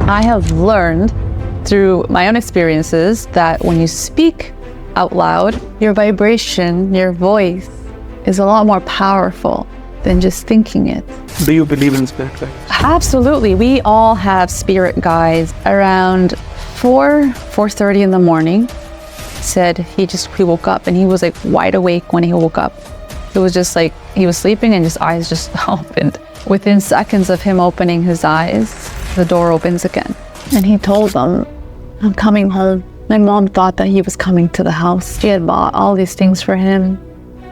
I have learned through my own experiences that when you speak out loud, your vibration, your voice is a lot more powerful than just thinking it. Do you believe in spirit guides? Absolutely. We all have spirit guides. Around 4:30 in the morning, said he woke up and he was like wide awake when he woke up. It was just like he was sleeping and his eyes just opened. Within seconds of him opening his eyes, the door opens again. And he told them, I'm coming home. My mom thought that he was coming to the house. She had bought all these things for him,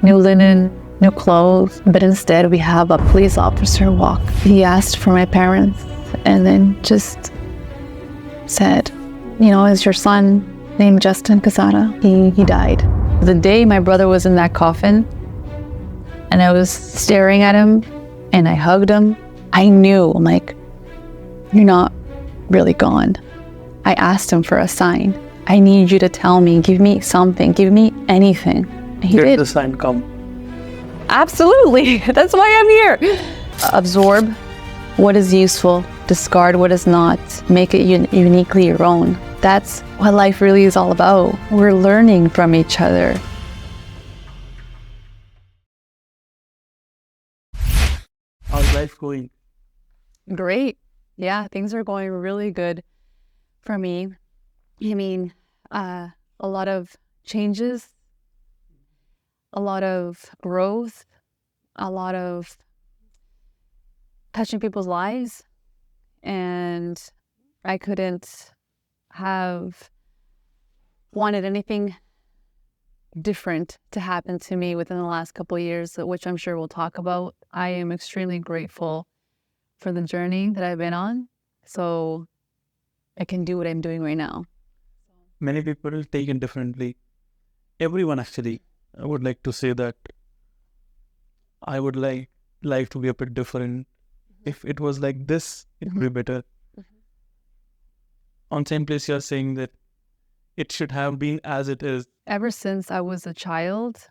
new linen, new clothes, but instead we have a police officer walk. He asked for my parents and then just said, is your son named Justin Quezada? He died. The day my brother was in that coffin and I was staring at him and I hugged him, I knew, I'm like, you're not really gone. I asked him for a sign. I need you to tell me, give me something, give me anything. And he did. Did the sign come? Absolutely. That's why I'm here. Absorb what is useful, discard what is not, make it uniquely your own. That's what life really is all about. We're learning from each other. How's life going? Great. Yeah, things are going really good for me. I mean, a lot of changes, a lot of growth, a lot of touching people's lives, and I couldn't have wanted anything different to happen to me within the last couple of years, which I'm sure we'll talk about. I am extremely grateful for the journey that I've been on, so I can do what I'm doing right now. Many people take it differently. Everyone actually. I would like to say that I would like life to be a bit different. If it was like this, it would be better. On same place, you're saying that it should have been as it is. Ever since I was a child,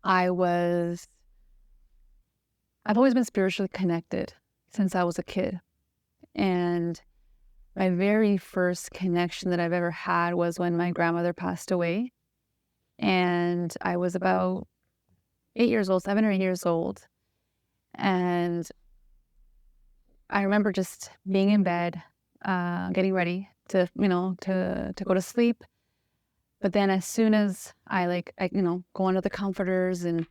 I've always been spiritually connected since I was a kid. And my very first connection that I've ever had was when my grandmother passed away. And I was about 7 or 8 years old. And I remember just being in bed, getting ready to go to sleep. But then as soon as I go under the comforters, and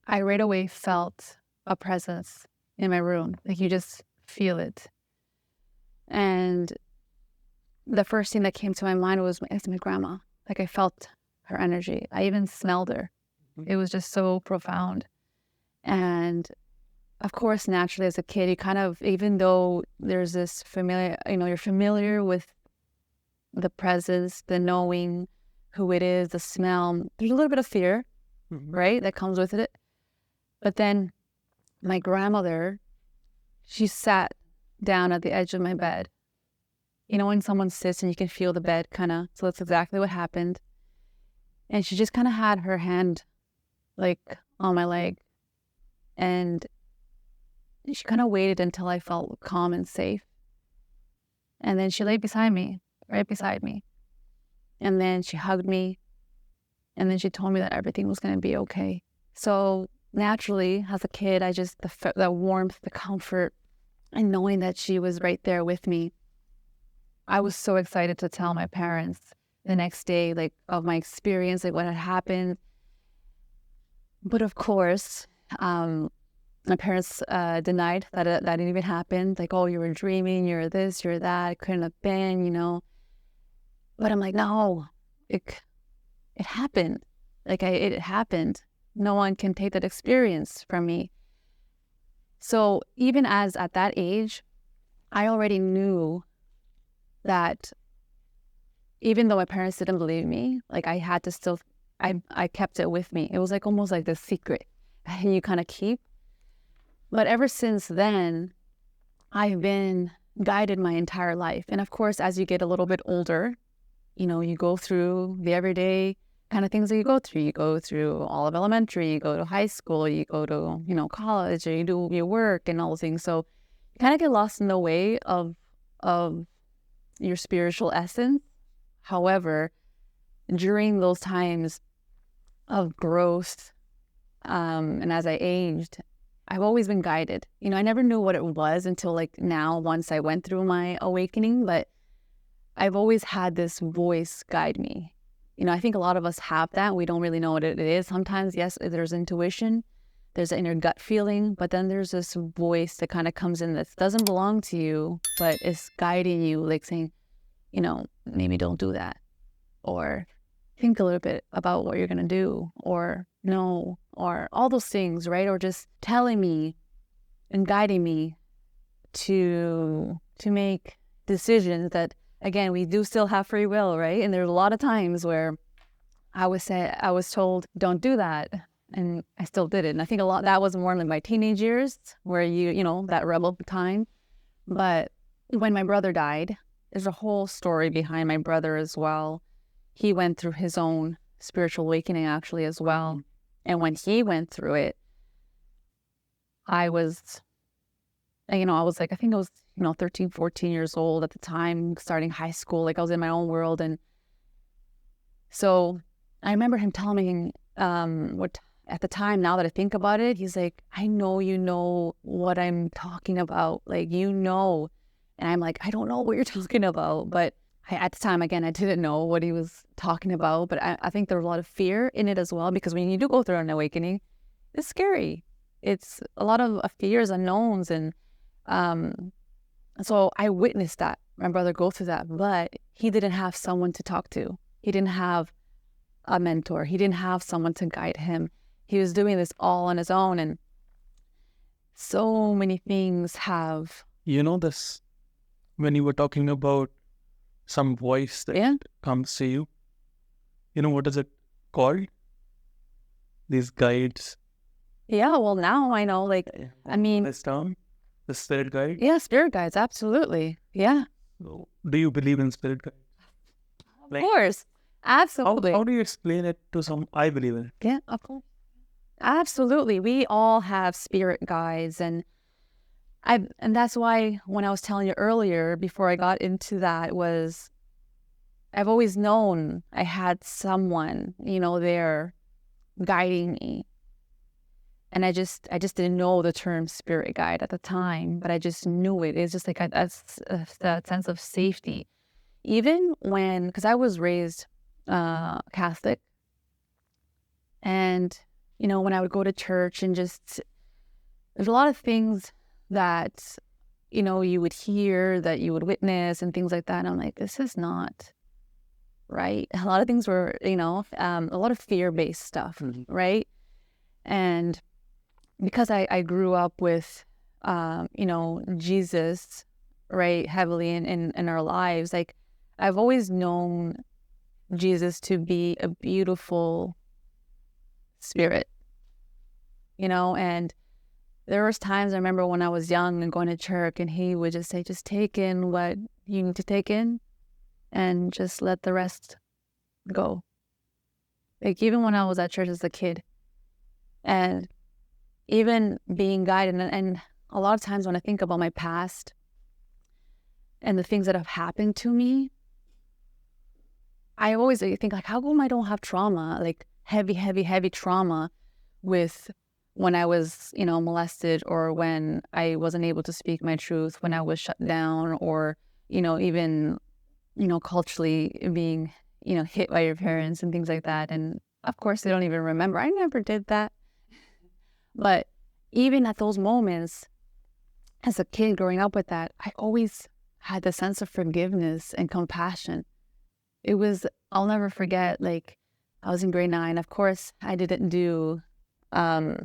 I right away felt a presence in my room. Like you just feel it. And the first thing that came to my mind was my grandma. Like I felt her energy. I even smelled her. It was just so profound. And of course, naturally as a kid, you kind of, even though there's this familiar, you're familiar with the presence, the knowing who it is, the smell, there's a little bit of fear, right? That comes with it. But then my grandmother, she sat down at the edge of my bed. When someone sits and you can feel the bed so that's exactly what happened. And she just kind of had her hand like on my leg. And she kind of waited until I felt calm and safe. And then she laid right beside me. And then she hugged me. And then she told me that everything was going to be okay. So naturally, as a kid, I just, the warmth, the comfort, and knowing that she was right there with me, I was so excited to tell my parents the next day, of my experience, what had happened. But of course, my parents denied that that didn't even happen. Oh, you were dreaming, you're this, you're that, it couldn't have been, But I'm like, no, it happened. It happened. No one can take that experience from me. So even at that age, I already knew that even though my parents didn't believe me, I had to still, I kept it with me. It was almost like the secret you kind of keep. But ever since then, I've been guided my entire life. And of course, as you get a little bit older, you go through the everyday kind of things that you go through. You go through all of elementary, you go to high school, you go to, college, or you do your work and all those things. So you kind of get lost in the way of of your spiritual essence. However, during those times of growth, and as I aged, I've always been guided. I never knew what it was until like now, once I went through my awakening, but I've always had this voice guide me. I think a lot of us have that. We don't really know what it is. Sometimes, yes, there's intuition, there's an inner gut feeling, but then there's this voice that kind of comes in that doesn't belong to you, but is guiding you, like saying, maybe don't do that, or think a little bit about what you're going to do, or no, or all those things, right? Or just telling me and guiding me to make decisions that, again, we do still have free will, right? And there's a lot of times where I was told, don't do that. And I still did it. And I think a lot, that was more in my teenage years where that rebel time. But when my brother died, there's a whole story behind my brother as well. He went through his own spiritual awakening actually as well. And when he went through it, I was like, I think I was, 13, 14 years old at the time, starting high school. Like I was in my own world. And so I remember him telling me what at the time, now that I think about it, he's like, I know you know what I'm talking about. Like, And I'm like, I don't know what you're talking about. But at the time, again, I didn't know what he was talking about. But I think there was a lot of fear in it as well, because when you do go through an awakening, it's scary. It's a lot of fears, unknowns. And so I witnessed that, my brother go through that. But he didn't have someone to talk to. He didn't have a mentor. He didn't have someone to guide him. He was doing this all on his own. And so many things have... This, when you were talking about some voice that comes to you, what is it called? These guides. Yeah, well, now I know, This term, the spirit guide? Yeah, spirit guides, absolutely. Yeah. So, do you believe in spirit guides? Of course. Absolutely. How do you explain it to some? I believe in it. Yeah, of course. Absolutely. We all have spirit guides, and that's why when I was telling you earlier, before I got into that, was I've always known I had someone, there guiding me. And I just didn't know the term spirit guide at the time, but I just knew it. It's just like that sense of safety. Even because I was raised Catholic, and when I would go to church and there's a lot of things that you would hear, that you would witness, and things like that. And I'm like, this is not right. A lot of things were a lot of fear-based stuff, right? And because I grew up with Jesus, right, heavily in our lives, like I've always known Jesus to be a beautiful spirit, and there was times I remember when I was young and going to church, and he would just say, just take in what you need to take in and just let the rest go. Like even when I was at church as a kid, and even being guided, and a lot of times when I think about my past and the things that have happened to me, I always think, like, how come I don't have trauma, like heavy trauma with when I was, molested, or when I wasn't able to speak my truth, when I was shut down, or, even, culturally being, hit by your parents and things like that. And of course, they don't even remember. I never did that. But even at those moments, as a kid growing up with that, I always had the sense of forgiveness and compassion. I'll never forget, like, I was in grade 9. Of course, I didn't do, I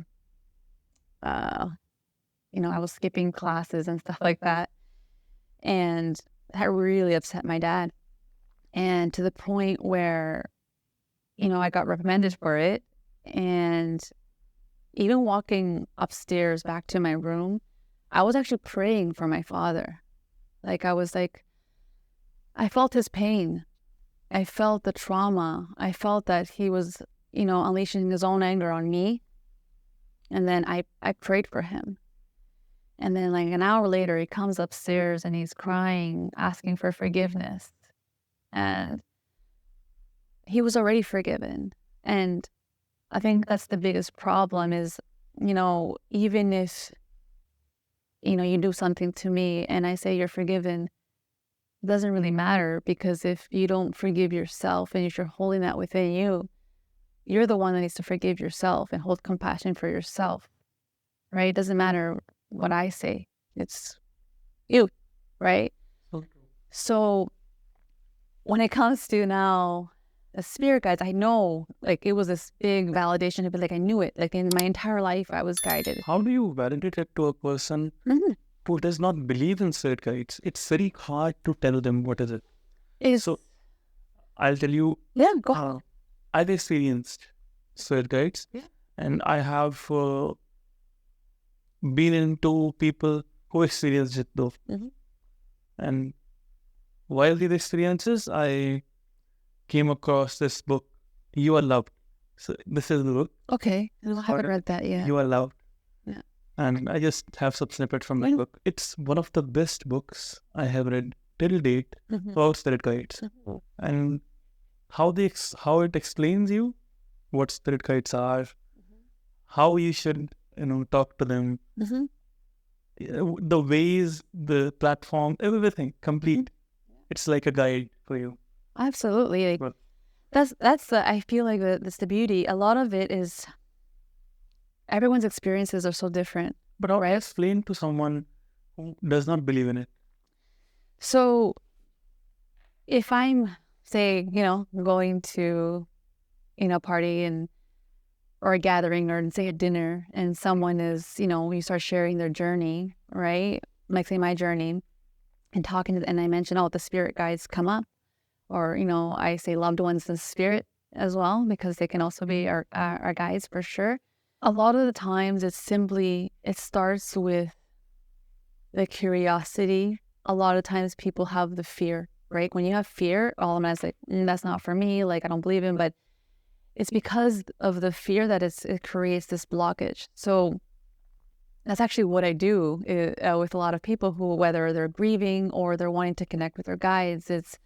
was skipping classes and stuff like that. And that really upset my dad. And to the point where, I got reprimanded for it. And even walking upstairs back to my room, I was actually praying for my father. Like, I felt his pain. I felt the trauma. I felt that he was, unleashing his own anger on me. And then I prayed for him. And then like an hour later, he comes upstairs and he's crying, asking for forgiveness. And he was already forgiven. And I think that's the biggest problem is, even if, you do something to me and I say you're forgiven, it doesn't really matter, because if you don't forgive yourself and if you're holding that within you, you're the one that needs to forgive yourself and hold compassion for yourself, right? It doesn't matter what I say. It's you, right? So when it comes to now the spirit guides, I know like it was this big validation to be like, I knew it. Like in my entire life, I was guided. How do you validate it to a person who does not believe in spirit guides? It's very hard to tell them what is it. So I'll tell you. Yeah, go ahead. I've experienced spirit guides, and I have been into people who experienced it though. And while these experiences, I came across this book, You Are Loved. So this is the book. Okay, I haven't read that yet. You Are Loved. Yeah. And I just have some snippet from that book. It's one of the best books I have read till date about spirit guides. And how it explains you what spirit guides are, how you should talk to them, the ways, the platform, everything complete. It's like a guide for you. Absolutely. Like, that's the, I feel like that's the beauty. A lot of it is everyone's experiences are so different. But how explain to someone who does not believe in it? So if I'm, say, going to, a party or a gathering or say a dinner, and someone is, you start sharing their journey, right? Like say my journey, and talking and I mention, the spirit guides come up, or, I say loved ones in spirit as well, because they can also be our guides for sure. A lot of the times it starts with the curiosity. A lot of times people have the fear, right? When you have fear, all of them is like, that's not for me, like I don't believe in, but it's because of the fear that it creates this blockage. So that's actually what I do with a lot of people who, whether they're grieving or they're wanting to connect with their guides, it's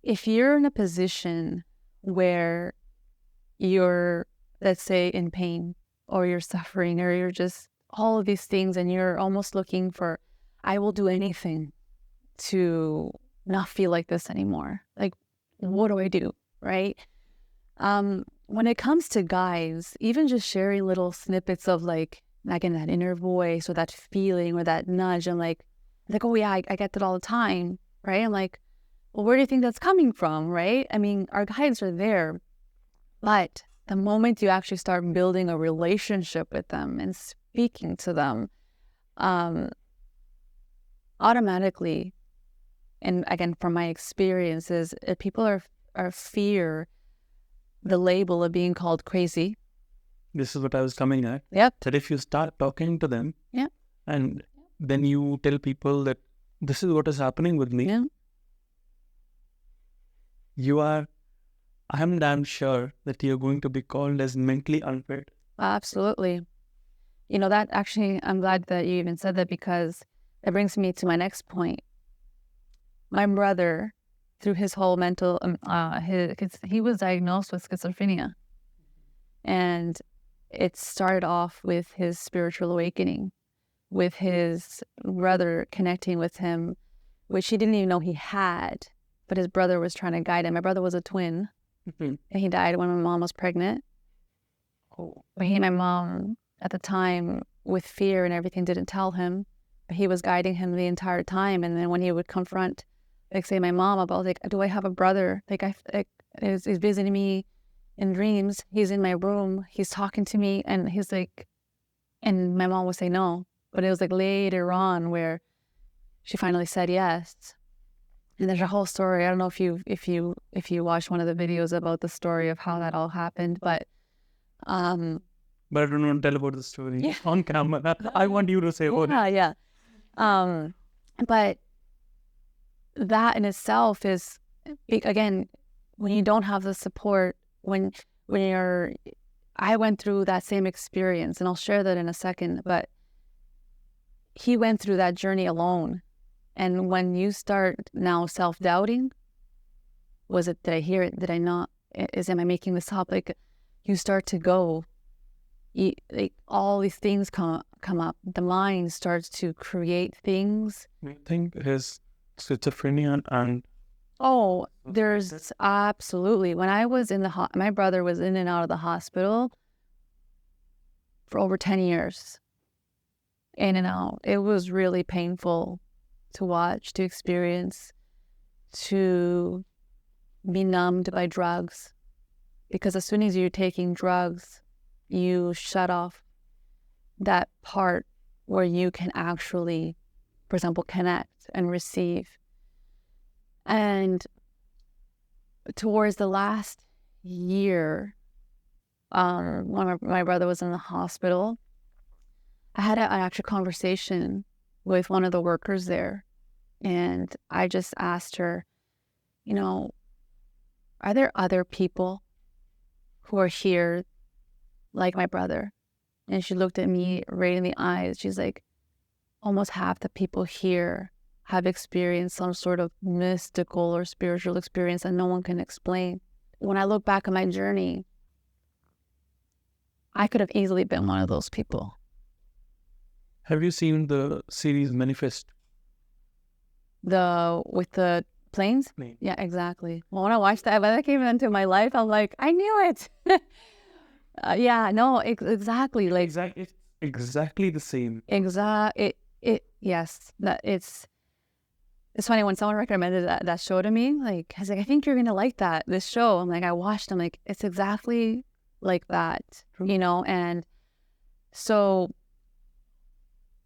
if you're in a position where you're, let's say, in pain or you're suffering or you're just all of these things and you're almost looking for, I will do anything to not feel like this anymore. Like, what do I do, right? When it comes to guides, even just sharing little snippets of like, again, that inner voice or that feeling or that nudge, I'm like, oh yeah, I get that all the time, right? I'm like, well, where do you think that's coming from, right? I mean, our guides are there, but the moment you actually start building a relationship with them and speaking to them, automatically, and again, from my experiences, people are fear the label of being called crazy. This is what I was coming at. Yep. That if you start talking to them, and then you tell people that this is what is happening with me, I am damn sure that you're going to be called as mentally unfit. Absolutely. That actually, I'm glad that you even said that, because it brings me to my next point. My brother, through his whole mental, he was diagnosed with schizophrenia. And it started off with his spiritual awakening, with his brother connecting with him, which he didn't even know he had, but his brother was trying to guide him. My brother was a twin, and he died when my mom was pregnant. But he and my mom, at the time, with fear and everything, didn't tell him, but he was guiding him the entire time. And then when he would confront, like, say, my mom about, like, do I have a brother? Like, he's visiting me in dreams. He's in my room. He's talking to me, and he's like, and my mom would say no. But it was like later on where she finally said yes. And there's a whole story. I don't know if you watched one of the videos about the story of how that all happened, but I don't want to tell about the story on camera. I want you to say about it. Yeah. But that in itself is, again, when you don't have the support, when I went through that same experience, and I'll share that in a second, but he went through that journey alone. And when you start now self-doubting, did I hear it? Did I not? Am I making this up? Like, you start to go, like, all these things come up. The mind starts to create things. I think his schizophrenia and Oh, there's absolutely. When I was in my brother was in and out of the hospital for over 10 years, in and out. It was really painful to watch, to experience, to be numbed by drugs. Because as soon as you're taking drugs, you shut off that part where you can actually, for example, connect and receive. And towards the last year, when my brother was in the hospital, I had an actual conversation with one of the workers there. And I just asked her, are there other people who are here like my brother? And she looked at me right in the eyes. She's like, almost half the people here have experienced some sort of mystical or spiritual experience that no one can explain. When I look back at my journey, I could have easily been one of those people. Have you seen the series Manifest? With the planes? Yeah, exactly. Well, when I watched that, when that came into my life, I'm like, I knew it. Yeah, no, exactly. Like, It's exactly the same. Yes. It's funny when someone recommended that show to me. Like, I was like, I think you're gonna like this show. I'm like, I watched. I'm like, it's exactly like that, And so,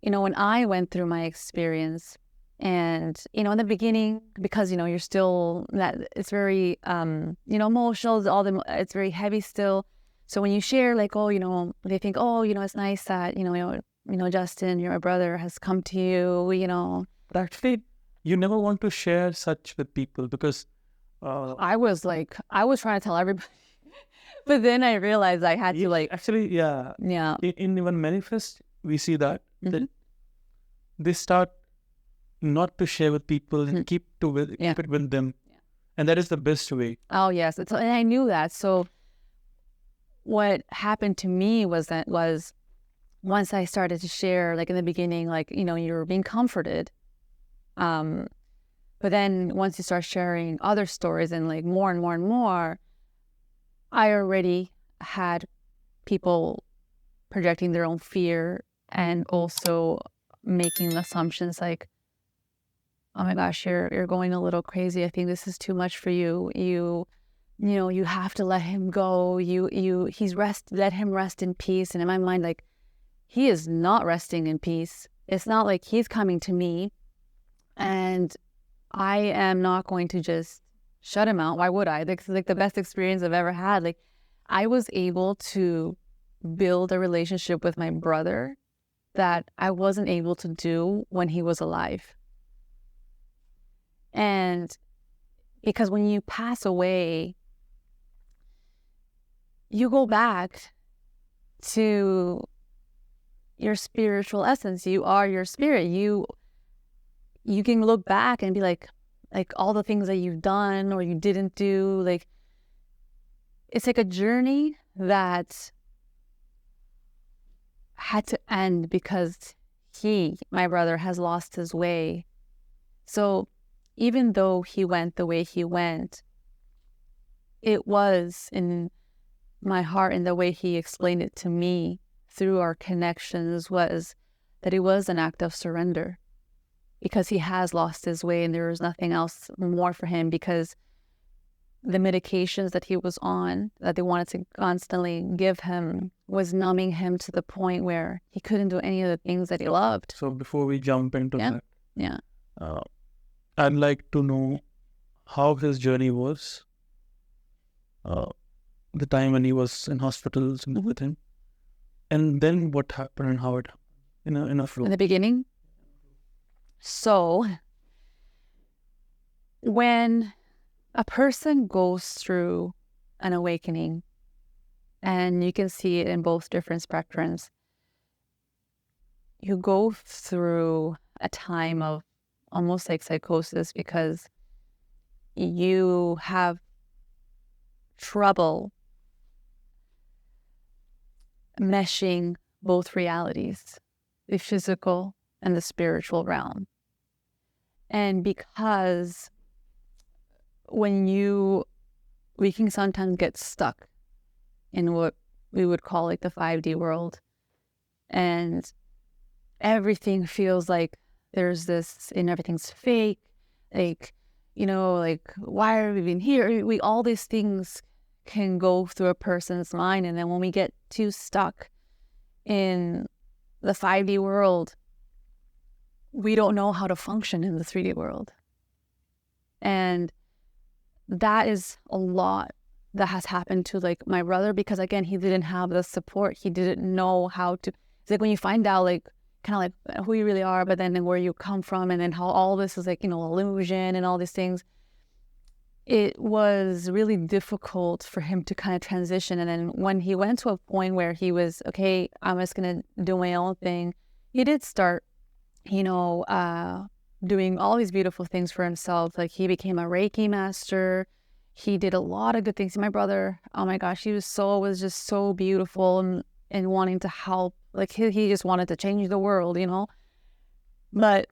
when I went through my experience, and in the beginning, because you're still it's very emotional. It's very heavy still. So when you share, like, they think, it's nice that Justin, your brother, has come to you. But actually, you never want to share such with people because I was trying to tell everybody, but then I realized I had to actually, yeah. In even Manifest, we see that they start not to share with people and keep it with them, and that is the best way. Oh yes, and I knew that. So what happened to me was once I started to share, like in the beginning, like you were being comforted, but then once you start sharing other stories and like more and more and more, I already had people projecting their own fear and also making assumptions like, oh my gosh, you're going a little crazy. I think this is too much for you. You have to let him go. Let him rest in peace. And in my mind, like, he is not resting in peace. It's not like he's coming to me and I am not going to just shut him out. Why would I? It's like the best experience I've ever had. Like, I was able to build a relationship with my brother that I wasn't able to do when he was alive. And because when you pass away, you go back to your spiritual essence. You are your spirit. You can look back and be like all the things that you've done or you didn't do. Like, it's like a journey that had to end because my brother, has lost his way. So even though he went the way he went, it was in my heart, and the way he explained it to me through our connections was that it was an act of surrender, because he has lost his way and there was nothing else more for him, because the medications that he was on, that they wanted to constantly give him, was numbing him to the point where he couldn't do any of the things that he loved. So before we jump into that, I'd like to know how his journey was, the time when he was in hospitals with him, and then what happened and how it happened in a flow. In the beginning. So when a person goes through an awakening, and you can see it in both different spectrums, you go through a time of almost like psychosis because you have trouble meshing both realities, the physical and the spiritual realm. And because we can sometimes get stuck in what we would call like the 5D world, and everything feels like there's this, and everything's fake, like, like, why are we even here? All these things can go through a person's mind, and then when we get too stuck in the 5D world, we don't know how to function in the 3D world. And that is a lot that has happened to like my brother, because again, he didn't have the support. He didn't know how to, it's like when you find out like kind of like who you really are, but then where you come from, and then how all this is like, illusion and all these things. It was really difficult for him to kind of transition. And then when he went to a point where he was, okay, I'm just going to do my own thing, he did start, doing all these beautiful things for himself. Like he became a Reiki master. He did a lot of good things. My brother, oh my gosh, he was just so beautiful and wanting to help. Like he just wanted to change the world, But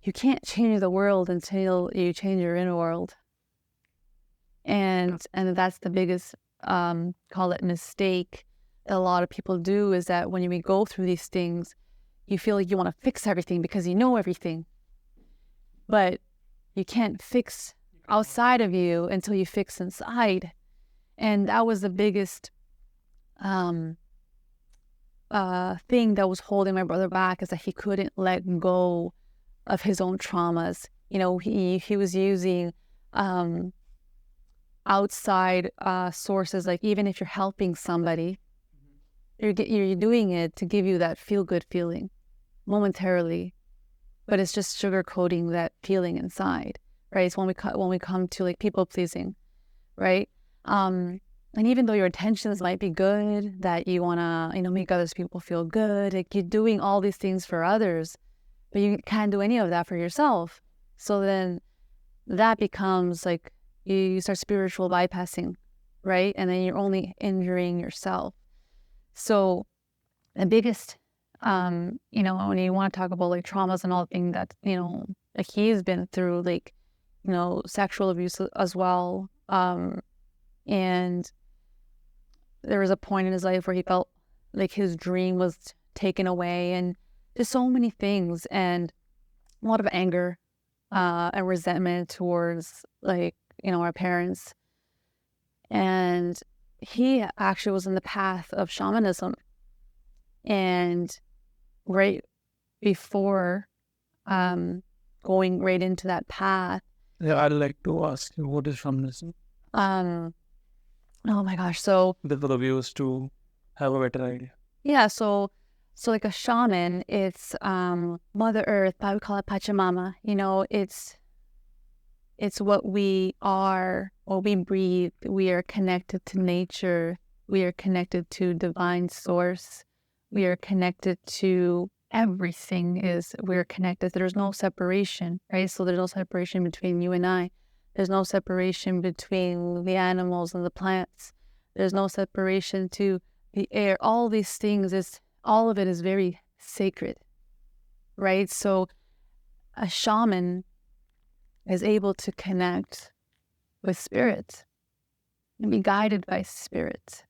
you can't change the world until you change your inner world. And that's the biggest, call it mistake that a lot of people do, is that when we go through these things, you feel like you want to fix everything because you know everything. But you can't fix outside of you until you fix inside. And that was the biggest thing that was holding my brother back, is that he couldn't let go of his own traumas. He was using outside sources. Like even if you're helping somebody, you're doing it to give you that feel-good feeling momentarily, but it's just sugarcoating that feeling inside, right? It's when we come to like people pleasing, right? And even though your intentions might be good, that you want to, make others people feel good, like you're doing all these things for others, but you can't do any of that for yourself. So then that becomes like you start spiritual bypassing, right? And then you're only injuring yourself. So the biggest, when you want to talk about like traumas and all the things that, like he's been through, like, sexual abuse as well. And there was a point in his life where he felt like his dream was taken away, and just so many things, and a lot of anger and resentment towards like, our parents. And he actually was in the path of shamanism. And right before going right into that path. Yeah, I'd like to ask you, what is shamanism? Oh my gosh. So The viewers to have a better idea. Yeah, so like a shaman, it's Mother Earth, I would call it Pachamama. It's what we are, what we breathe. We are connected to nature. We are connected to divine source. We are connected to everything. We're connected. There's no separation, right? So there's no separation between you and I. There's no separation between the animals and the plants. There's no separation to the air. All these things, all of it is very sacred, right? So a shaman is able to connect with spirit and be guided by spirit.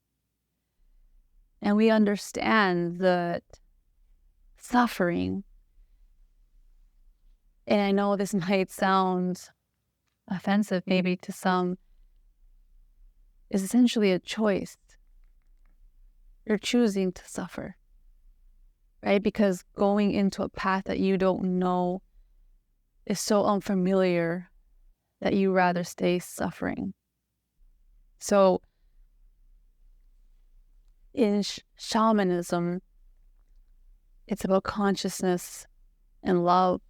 And we understand that suffering, and I know this might sound offensive maybe to some, is essentially a choice. You're choosing to suffer, right? Because going into a path that you don't know is so unfamiliar that you rather stay suffering. So in shamanism, it's about consciousness and love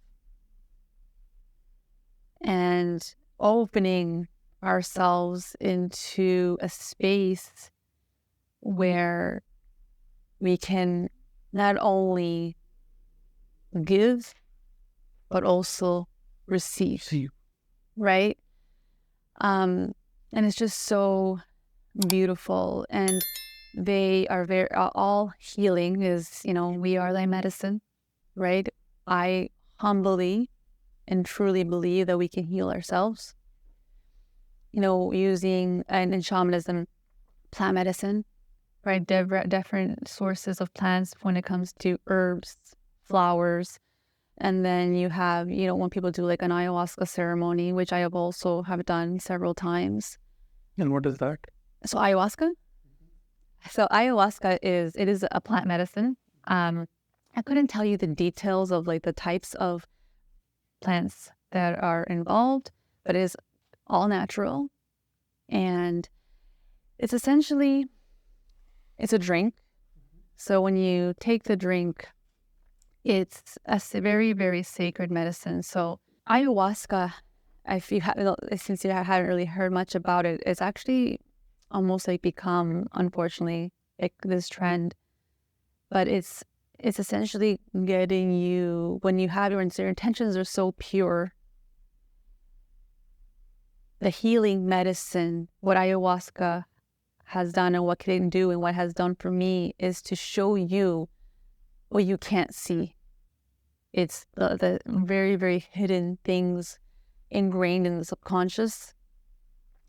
and opening ourselves into a space where we can not only give, but also receive, See, right? And it's just so beautiful. And they are very, all healing is, we are thy medicine, right? I humbly and truly believe that we can heal ourselves, using, and in shamanism, plant medicine, right? Different sources of plants when it comes to herbs, flowers. And then you have, when people do like an ayahuasca ceremony, which I have done several times. and what is that? So ayahuasca? So ayahuasca is a plant medicine. I couldn't tell you the details of like the types of plants that are involved, but it is all natural. And it's essentially, it's a drink. So when you take the drink, it's a very, very sacred medicine. So ayahuasca, since you haven't really heard much about it, it's actually almost like become, unfortunately, like this trend. But it's essentially getting you, when you have your intentions are so pure, the healing medicine, what ayahuasca has done and what can do and what has done for me is to show you what you can't see. It's the very, very hidden things ingrained in the subconscious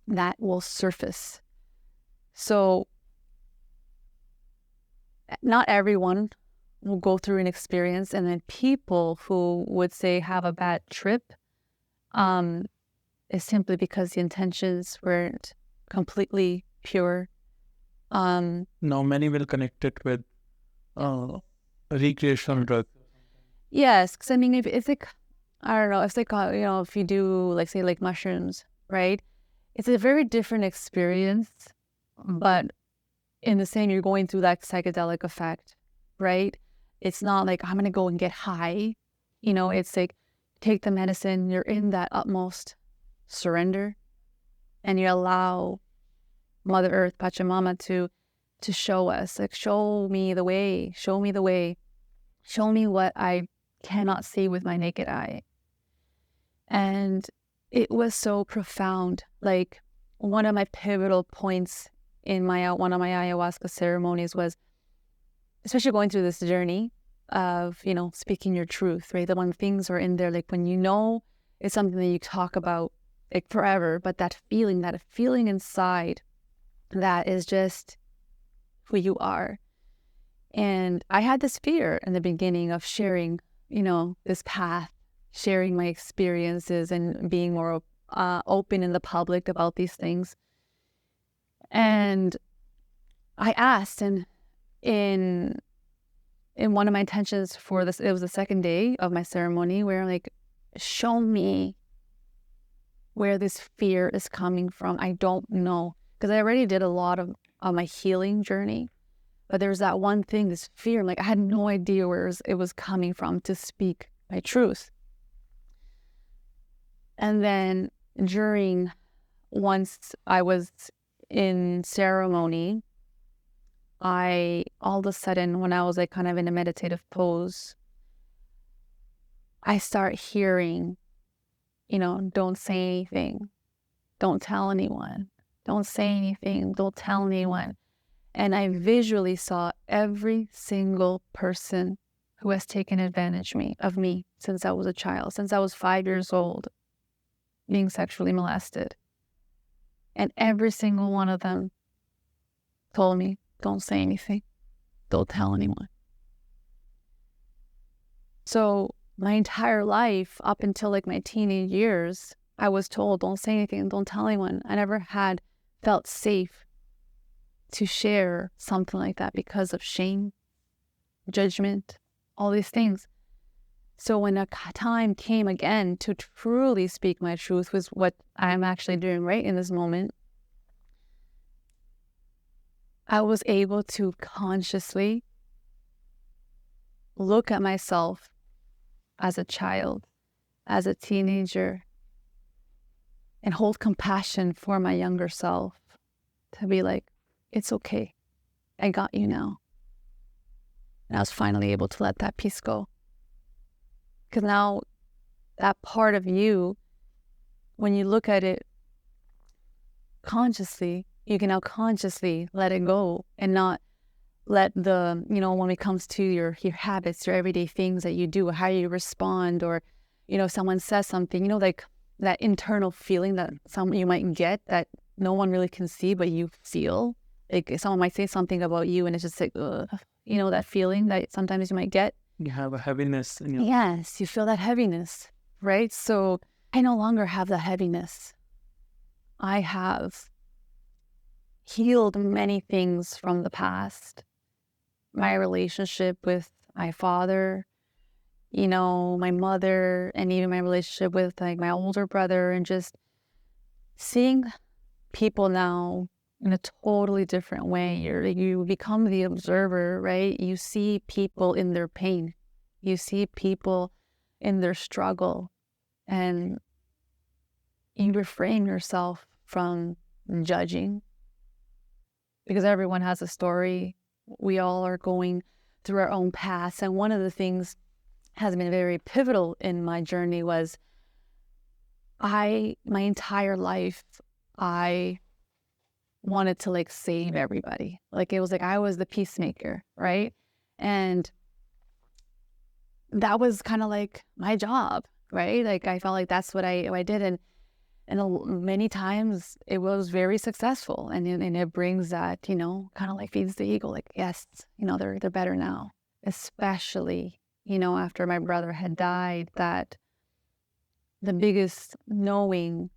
that will surface. So not everyone will go through an experience, and then people who would say have a bad trip is simply because the intentions weren't completely pure. Now many will connect it with recreational drug. Yes, because I mean, if it's like, I don't know, it's like, if you do like, say, like mushrooms, right? It's a very different experience, but in the same, you're going through that psychedelic effect, right? It's not like I'm going to go and get high. It's like, take the medicine, you're in that utmost surrender, and you allow Mother Earth, Pachamama, to show us, like, show me the way, show me what I cannot see with my naked eye. And it was so profound. Like, one of my pivotal points in one of my ayahuasca ceremonies was, especially going through this journey of, speaking your truth, right? The when things are in there, like when it's something that you talk about like forever, but that feeling inside that is just who you are. And I had this fear in the beginning of sharing, this path, sharing my experiences and being more open in the public about these things. And I asked, and in one of my intentions for this, it was the second day of my ceremony, where I'm like, show me where this fear is coming from. I don't know, because I already did a lot of my healing journey. But there's that one thing, this fear, like I had no idea where it was coming from to speak my truth. And then once I was in ceremony, all of a sudden, when I was like kind of in a meditative pose, I start hearing, don't say anything. Don't tell anyone. Don't say anything. Don't tell anyone. And I visually saw every single person who has taken advantage of me since I was a child, since I was 5 years old, being sexually molested. And every single one of them told me, don't say anything. Don't tell anyone. So my entire life, up until like my teenage years, I was told, don't say anything, don't tell anyone. I never had felt safe to share something like that because of shame, judgment, all these things. So when a time came again to truly speak my truth, was what I'm actually doing right in this moment, I was able to consciously look at myself as a child, as a teenager, and hold compassion for my younger self, to be like, it's okay. I got you now. And I was finally able to let that piece go. Because now that part of you, when you look at it consciously, you can now consciously let it go and not let the, when it comes to your habits, your everyday things that you do, how you respond, or, if someone says something, like that internal feeling that you might get that no one really can see, but you feel. Like someone might say something about you and it's just like, ugh, that feeling that sometimes you might get. You have a heaviness in your... Yes, you feel that heaviness, right? So I no longer have that heaviness. I have healed many things from the past. My relationship with my father, my mother, and even my relationship with like my older brother, and just seeing people now in a totally different way. You become the observer, right? You see people in their pain. You see people in their struggle, and you refrain yourself from judging, because everyone has a story. We all are going through our own paths. And one of the things has been very pivotal in my journey was my entire life, I wanted to like save everybody. Like it was like I was the peacemaker, right? And that was kind of like my job, right? Like I felt like that's what I did. And many times it was very successful, and it brings that, kind of like feeds the ego. Like, yes, they're better now, especially, after my brother had died, that the biggest knowing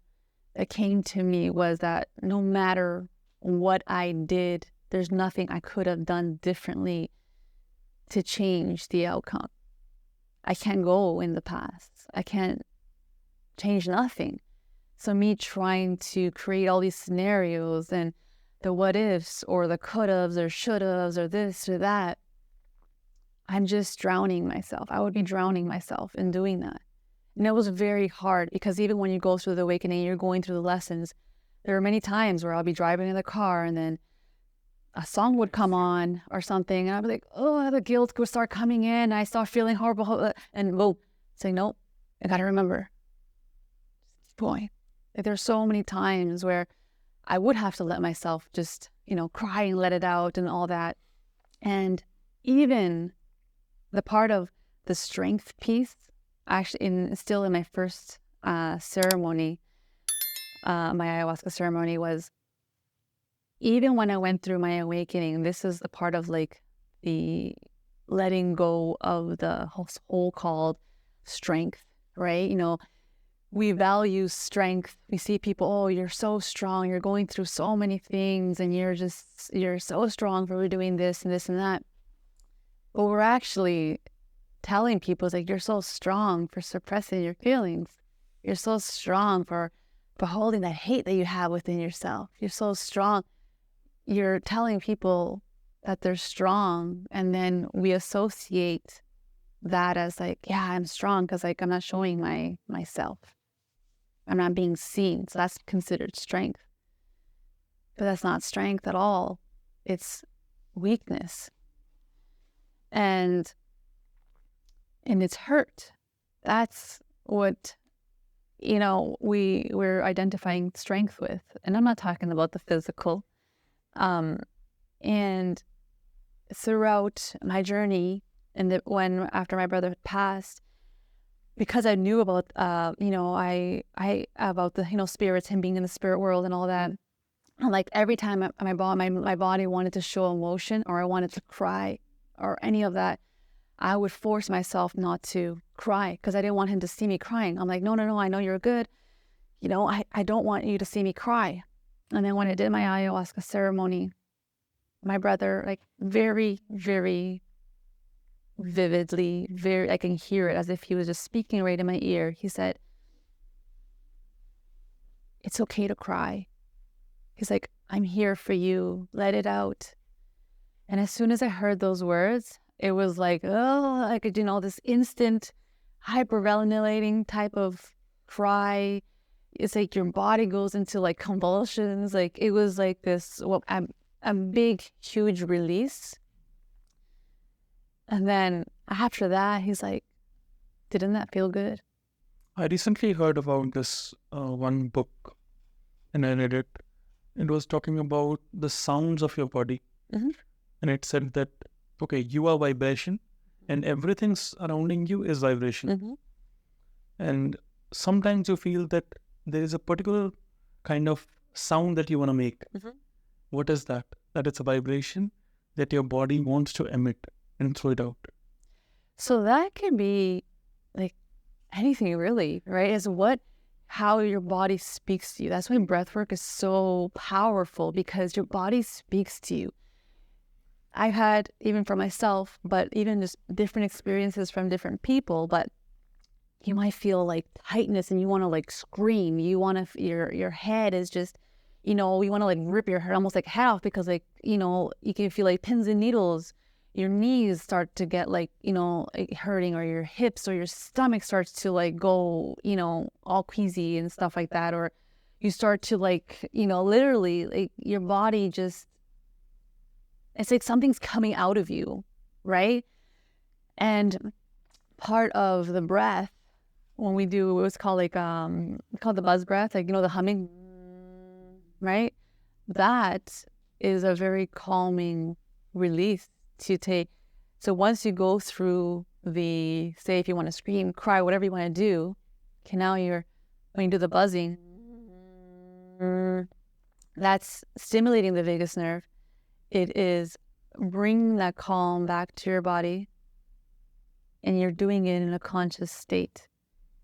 that came to me was that no matter what I did, there's nothing I could have done differently to change the outcome. I can't go in the past. I can't change nothing. So me trying to create all these scenarios and the what ifs or the could haves or should haves or this or that, I'm just drowning myself. I would be drowning myself in doing that. And it was very hard, because even when you go through the awakening, you're going through the lessons, there are many times where I'll be driving in the car and then a song would come on or something, and I'd be like, oh, the guilt would start coming in. I start feeling horrible, and boom, saying, nope, I got to remember. Boy, like there's so many times where I would have to let myself just, cry and let it out and all that. And even the part of the strength piece, actually still in my first ceremony, my ayahuasca ceremony, was even when I went through my awakening, this is a part of like the letting go of the whole called strength, right? We value strength. We see people, oh, you're so strong. You're going through so many things and you're so strong for doing this and this and that. But we're actually telling people, it's like, you're so strong for suppressing your feelings. You're so strong for holding that hate that you have within yourself. You're so strong. You're telling people that they're strong, and then we associate that as like, yeah, I'm strong because like I'm not showing myself. I'm not being seen. So that's considered strength. But that's not strength at all. It's weakness. And it's hurt. That's what, we're identifying strength with. And I'm not talking about the physical. And throughout my journey, and when after my brother passed, because I knew about I about the spirits, him being in the spirit world and all that, and like every time my body wanted to show emotion, or I wanted to cry or any of that, I would force myself not to cry because I didn't want him to see me crying. I'm like, no, I know you're good, I don't want you to see me cry. And then when I did my ayahuasca ceremony, my brother, like very, very vividly, I can hear it as if he was just speaking right in my ear. He said, it's okay to cry. He's like, I'm here for you. Let it out. And as soon as I heard those words, it was like, oh, I could, this instant hyperventilating type of cry. It's like your body goes into like convulsions. Like it was like this, a big, huge release. And then after that, he's like, didn't that feel good? I recently heard about this one book, and I read it. It was talking about the sounds of your body. And it said that, okay, you are vibration and everything surrounding you is vibration. And sometimes you feel that there is a particular kind of sound that you want to make. What is that? That it's a vibration that your body wants to emit and throw it out. So that can be like anything really, right? Is how your body speaks to you. That's why breathwork is so powerful, because your body speaks to you. I've had, even for myself, but even just different experiences from different people, but you might feel like tightness and you want to like scream. You want to, your head is just, you want to like rip your head, almost like head off, because like, you can feel like pins and needles. Your knees start to get like, like hurting, or your hips or your stomach starts to like go, all queasy and stuff like that. Or you start to like, literally like your body just, it's like something's coming out of you, right? And part of the breath, when we do what's called like, called the buzz breath, like, the humming, right? That is a very calming release to take. So once you go through the, say if you want to scream, cry, whatever you want to do, okay, now when you do the buzzing, that's stimulating the vagus nerve. It is bringing that calm back to your body, and you're doing it in a conscious state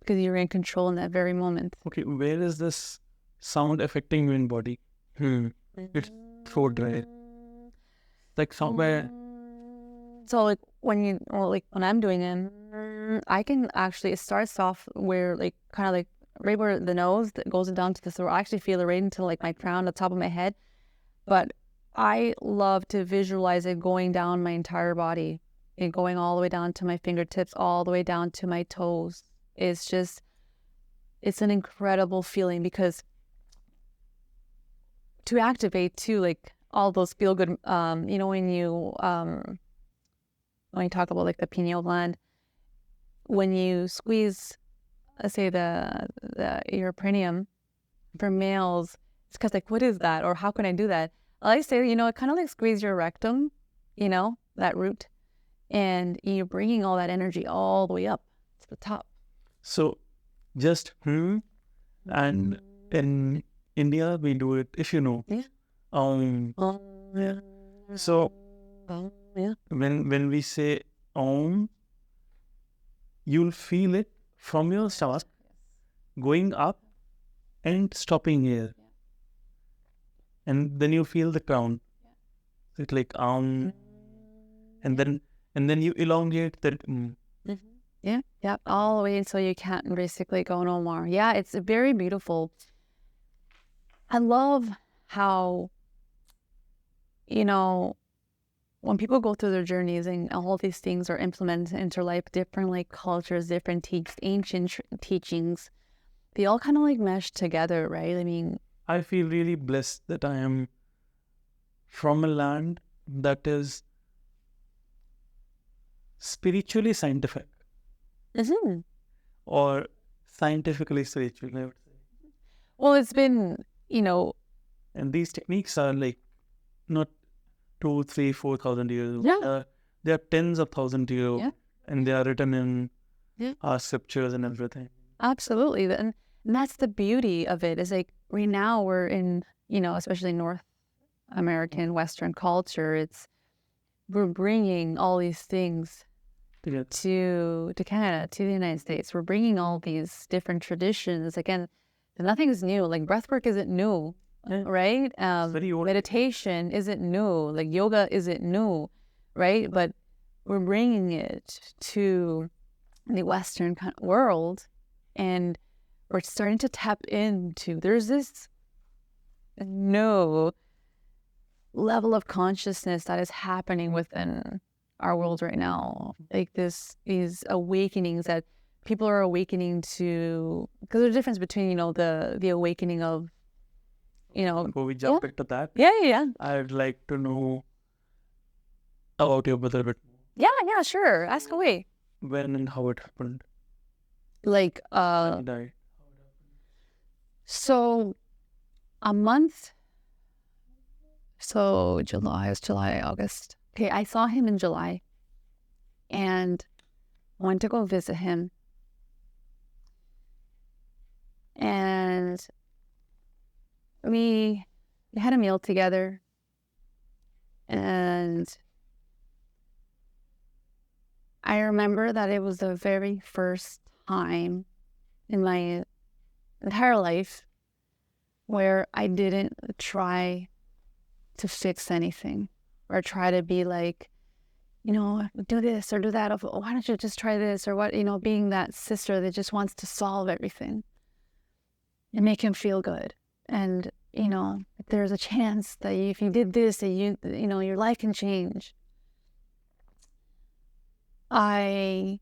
because you're in control in that very moment. Okay, where is this sound affecting you in body? It's so dry. Like somewhere. So like when I'm doing it, I can actually, it starts off where like kind of like right where the nose that goes down to the throat. I actually feel it right into like my crown, the top of my head. But I love to visualize it going down my entire body, and going all the way down to my fingertips, all the way down to my toes. It's an incredible feeling, because to activate too, like all those feel good, when you talk about like the pineal gland, when you squeeze, let's say your perineum, for males, it's because like, what is that? Or how can I do that? I like to say, it kind of like squeeze your rectum, that root, and you're bringing all that energy all the way up to the top. So just and in India we do it, if you know. Yeah. Yeah. So yeah. When we say Om, you'll feel it from your stomach going up and stopping here. And then you feel the crown. So it's like and then you elongate that. Yeah, all the way until you can't basically go no more. Yeah, it's very beautiful. I love how, when people go through their journeys and all these things are implemented into life, different like cultures, different ancient teachings, they all kind of like mesh together, right? I mean, I feel really blessed that I am from a land that is spiritually scientific. Or scientifically spiritual, I would say. Well, it's been, and these techniques are like not 2, 3, 4,000 years old. Yeah. They are tens of thousands of years old. Yeah. And they are written in our scriptures and everything. Absolutely. And that's the beauty of it, is like right now we're in, especially North American Western culture, we're bringing all these things to Canada, to the United States. We're bringing all these different traditions. Again, nothing is new. Like breathwork isn't new, right? Meditation isn't new. Like yoga isn't new, right? But we're bringing it to the Western world, and we're starting to tap into, there's this new level of consciousness that is happening within our world right now. Like these awakenings that people are awakening to, because there's a difference between, the awakening of, Before we jump into that, yeah. I'd like to know about your brother a bit. Yeah, sure. Ask away. When and how it happened? Like, When he died. so a month. So July, August. Okay, I saw him in July and went to go visit him. And we had a meal together. And I remember that it was the very first time in my entire life where I didn't try to fix anything or try to be like, do this or do that. Why don't you just try this or what, being that sister that just wants to solve everything and make him feel good. And, if there's a chance that if you did this, that your life can change. I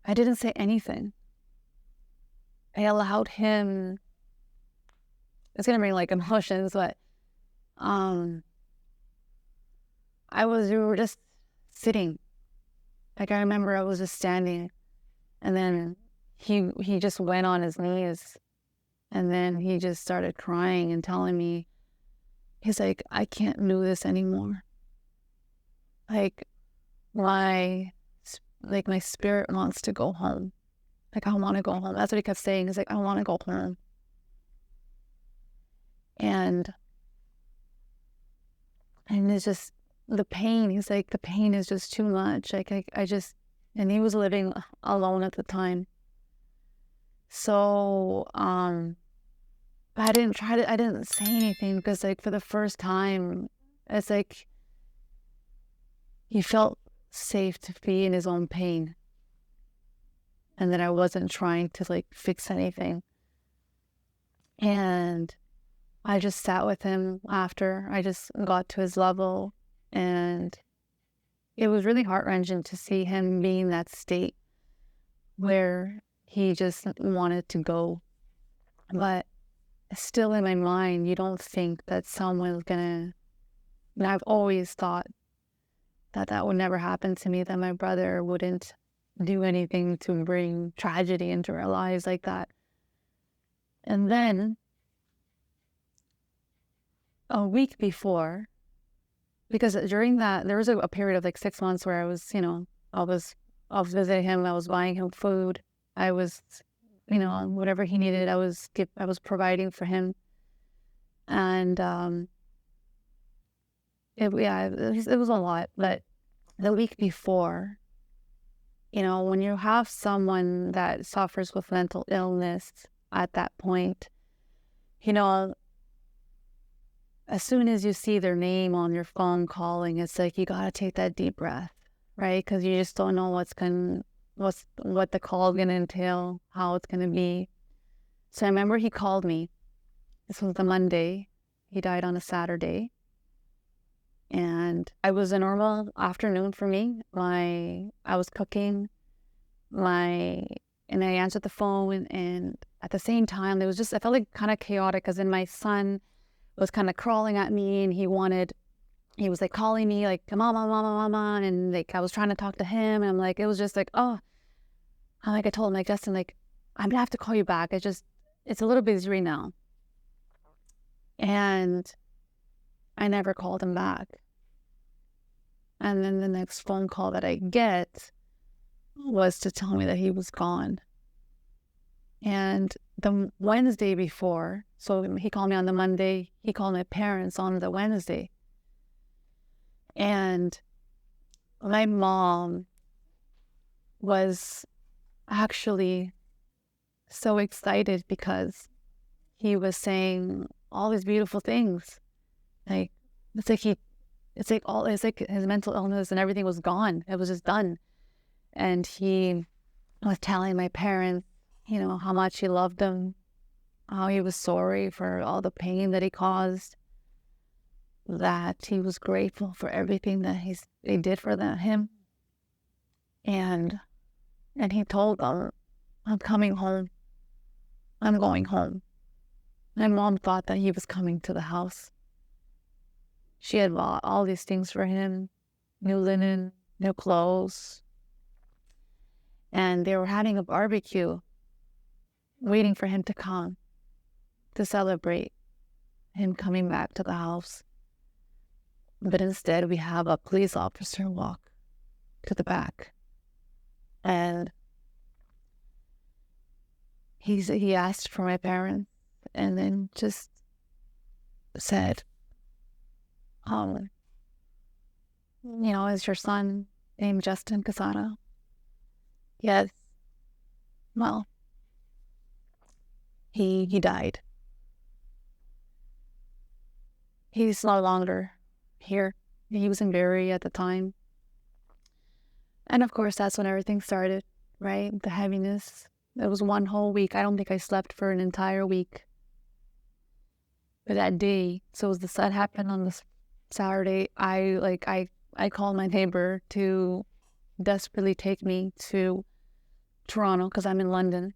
didn't say anything. I allowed him. It's gonna bring like emotions, but we were just sitting. Like I remember I was just standing, and then he just went on his knees, and then he just started crying and telling me, he's like, I can't do this anymore. Like my spirit wants to go home. Like I want to go home. That's what he kept saying. He's like, I want to go home. And it's just the pain. He's like, the pain is just too much. Like and he was living alone at the time. So I didn't say anything because like for the first time, it's like he felt safe to be in his own pain. And that I wasn't trying to like fix anything. And I just sat with him after. I just got to his level, and it was really heart-wrenching to see him be in that state where he just wanted to go. But still in my mind, you don't think that someone's gonna... And I've always thought that would never happen to me, that my brother wouldn't do anything to bring tragedy into our lives like that. And then a week before, because during that, there was a period of like 6 months where I was, I was visiting him, I was buying him food, I was, whatever he needed, I was providing for him. And it was a lot. But the week before, when you have someone that suffers with mental illness at that point, as soon as you see their name on your phone calling, it's like you gotta take that deep breath, right? Because you just don't know what the call is gonna entail, how it's gonna be. So I remember he called me. This was the Monday. He died on a Saturday. And it was a normal afternoon for me. I was cooking, and I answered the phone, and at the same time, I felt like kind of chaotic, because then my son was kind of crawling at me, and he was like calling me like, mama, mama, mama, and like I was trying to talk to him, and I'm like, it was just like, oh, I told him, like, Justin, like, I'm gonna have to call you back. It's a little busy right now. And I never called him back. And then the next phone call that I get was to tell me that he was gone. And the Wednesday before, so he called me on the Monday, he called my parents on the Wednesday. And my mom was actually so excited because he was saying all these beautiful things. Like, it's like his mental illness and everything was gone. It was just done. And he was telling my parents, how much he loved them, how he was sorry for all the pain that he caused, that he was grateful for everything that they did for him. And he told them, I'm coming home. I'm going home. My mom thought that he was coming to the house. She had bought all these things for him, new linen, new clothes. And they were having a barbecue, waiting for him to come to celebrate him coming back to the house. But instead, we have a police officer walk to the back. And he asked for my parents and then just said, is your son named Justin Quezada? Yes. Well, he died. He's no longer here. He was in Barrie at the time. And of course, that's when everything started, right? The heaviness. It was one whole week. I don't think I slept for an entire week. But that day, so that happened on the Saturday, I called my neighbor to desperately take me to Toronto because I'm in London.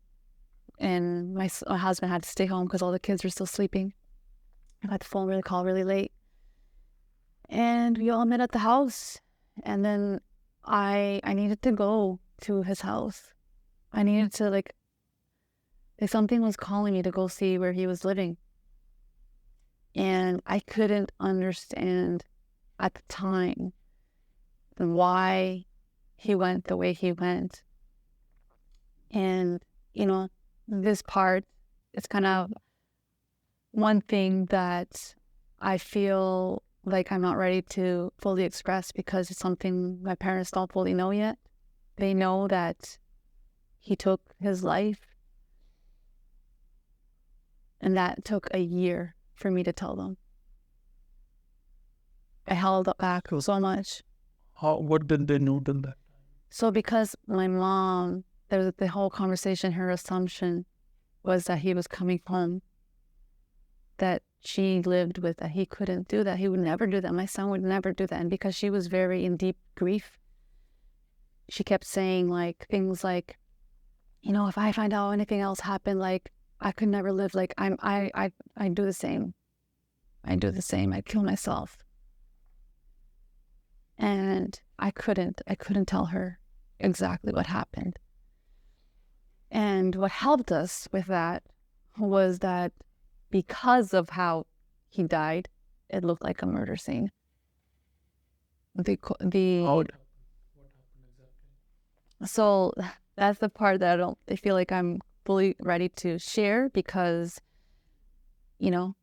And my husband had to stay home because all the kids were still sleeping. I got the phone call really late. And we all met at the house. And then I needed to go to his house. I needed to, like something was calling me to go see where he was living. And I couldn't understand at the time why he went the way he went. And, this part, it's kind of one thing that I feel like I'm not ready to fully express because it's something my parents don't fully know yet. They know that he took his life, and that took a year for me to tell them. I held back so much. What did they know till that? So because my mom, there was the whole conversation, her assumption was that he was coming home, that she lived with, that he couldn't do that. He would never do that. My son would never do that. And because she was very in deep grief, she kept saying things like, if I find out anything else happened, I could never live. I do the same. I'd kill myself. And I couldn't tell her exactly what happened. And what helped us with that was that because of how he died, it looked like a murder scene. What happened exactly? So that's the part that I feel like I'm fully ready to share because, my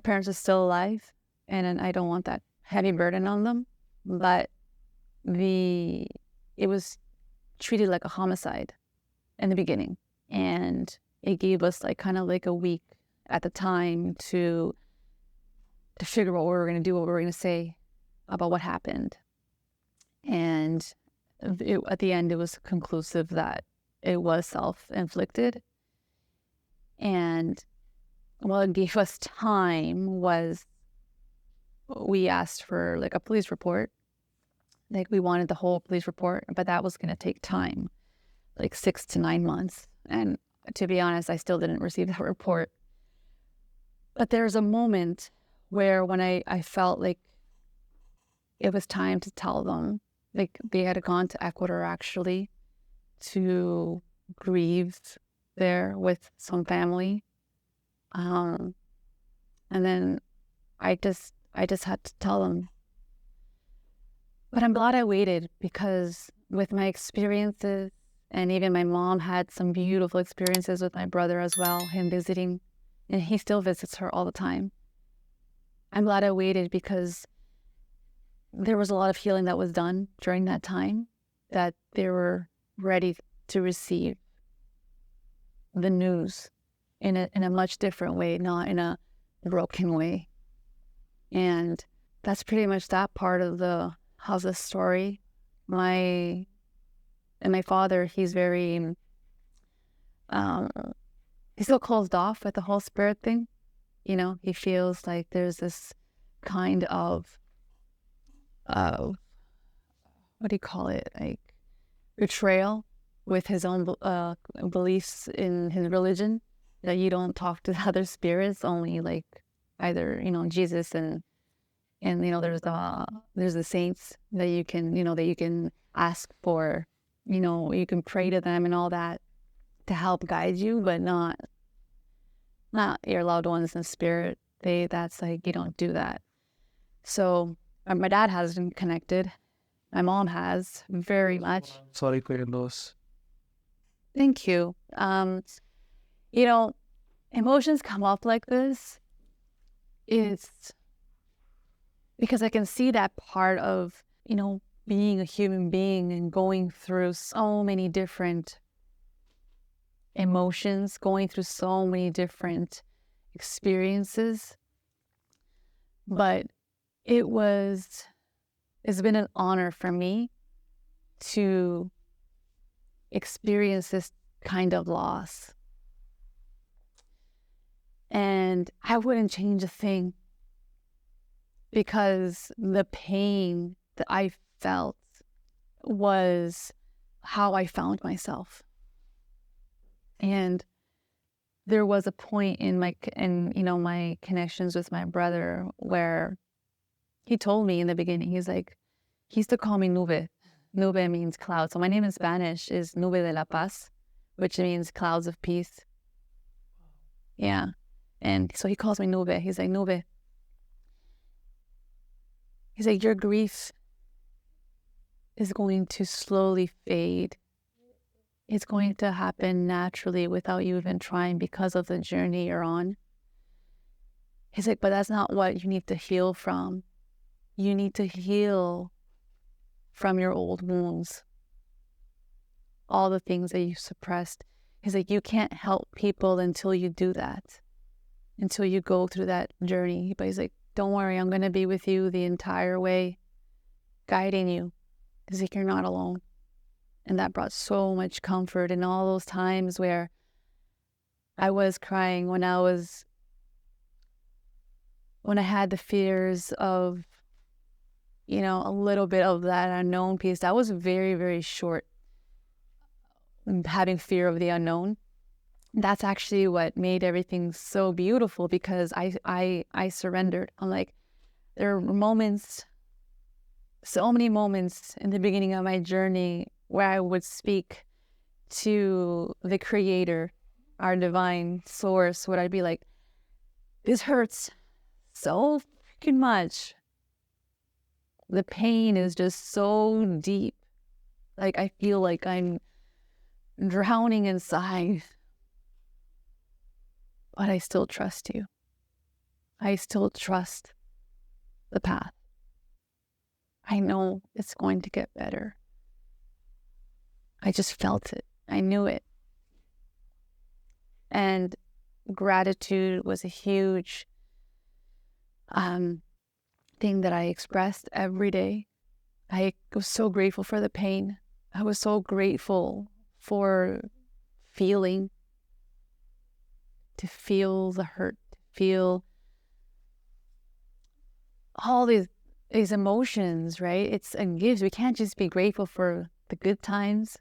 parents are still alive and I don't want that heavy burden on them. But it was treated like a homicide in the beginning. And it gave us kind of a week at the time to figure out what we were going to do, what we were going to say about what happened. And at the end, it was conclusive that it was self-inflicted. And what it gave us time was we asked for a police report. We wanted the whole police report, but that was going to take time, 6 to 9 months. And to be honest, I still didn't receive that report. But there's a moment where when I felt like it was time to tell them, they had gone to Ecuador actually to grieve there with some family. And then I just had to tell them. But I'm glad I waited because with my experiences, and even my mom had some beautiful experiences with my brother as well, him visiting, and he still visits her all the time. I'm glad I waited because there was a lot of healing that was done during that time, that they were ready to receive the news in a much different way, not in a broken way. And that's pretty much that part of the story. My father, he's very he's so closed off with the whole spirit thing. He feels like there's this kind of what do you call it, betrayal with his own beliefs in his religion, that you don't talk to the other spirits, only either Jesus and And there's the saints that you can ask for, you can pray to them and all that to help guide you, but not your loved ones in spirit. That's like, you don't do that. So my dad hasn't connected. My mom has very much. Sorry for your loss. Thank you. Emotions come up like this. It's because I can see that part of, being a human being and going through so many different emotions, going through so many different experiences. But it's been an honor for me to experience this kind of loss. And I wouldn't change a thing, because the pain that I felt was how I found myself. And there was a point in my connections with my brother where he told me in the beginning, he used to call me Nube. Nube means cloud. So my name in Spanish is Nube de la Paz, which means clouds of peace. Yeah. And so he calls me Nube. He's like, Nube. He's like, your grief is going to slowly fade. It's going to happen naturally without you even trying, because of the journey you're on. He's like, but that's not what you need to heal from. You need to heal from your old wounds, all the things that you suppressed. He's like, you can't help people until you do that, until you go through that journey. But he's like, don't worry, I'm going to be with you the entire way, guiding you. He's like, you're not alone. And that brought so much comfort in all those times where I was crying, when I had the fears of, a little bit of that unknown piece. That was very, very short, having fear of the unknown. That's actually what made everything so beautiful, because I surrendered. I'm like, there were moments, so many moments in the beginning of my journey where I would speak to the Creator, our divine source, where I'd be like, this hurts so freaking much. The pain is just so deep. Like, I feel like I'm drowning inside. But I still trust you. I still trust the path. I know it's going to get better. I just felt it. I knew it. And gratitude was a huge thing that I expressed every day. I was so grateful for the pain. I was so grateful for to feel the hurt, to feel all these emotions, right? It's a gift. We can't just be grateful for the good times,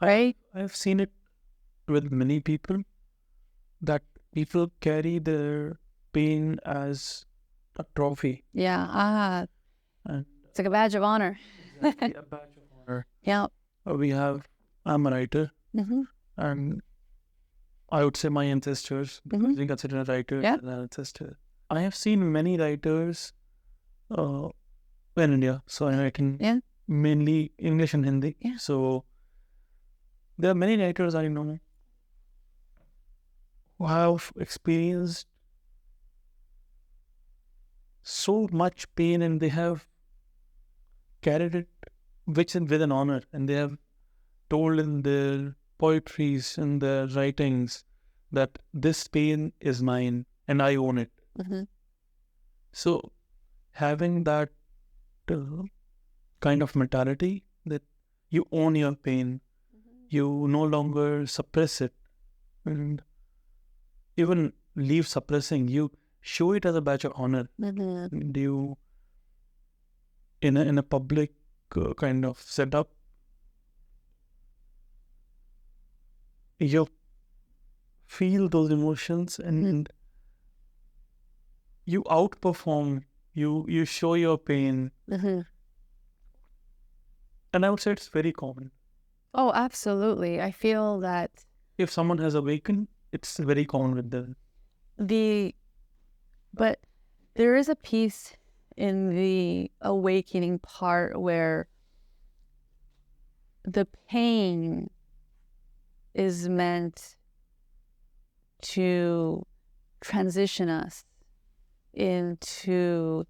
right? I've seen it with many people, that people carry their pain as a trophy. Yeah. And it's like a badge of honor. exactly, a badge of honor. Yeah. I'm a writer, Mm-hmm. and I would say my ancestors, because we consider a writer as an ancestor. I have seen many writers in India, so I can mainly English and Hindi. Yeah. So there are many writers I know who have experienced so much pain, and they have carried it with an honor, and they have told in their poetries and their writings that this pain is mine and I own it. Mm-hmm. So having that kind of mentality, that you own your pain, you no longer suppress it, and even leave suppressing, you show it as a badge of honor. And you, in a public kind of setup, you feel those emotions, and you outperform You show your pain, Mm-hmm. and I would say it's very common. Oh, absolutely. I feel that If someone has awakened, it's very common with them. but there is a piece in the awakening part where the pain is meant to transition us into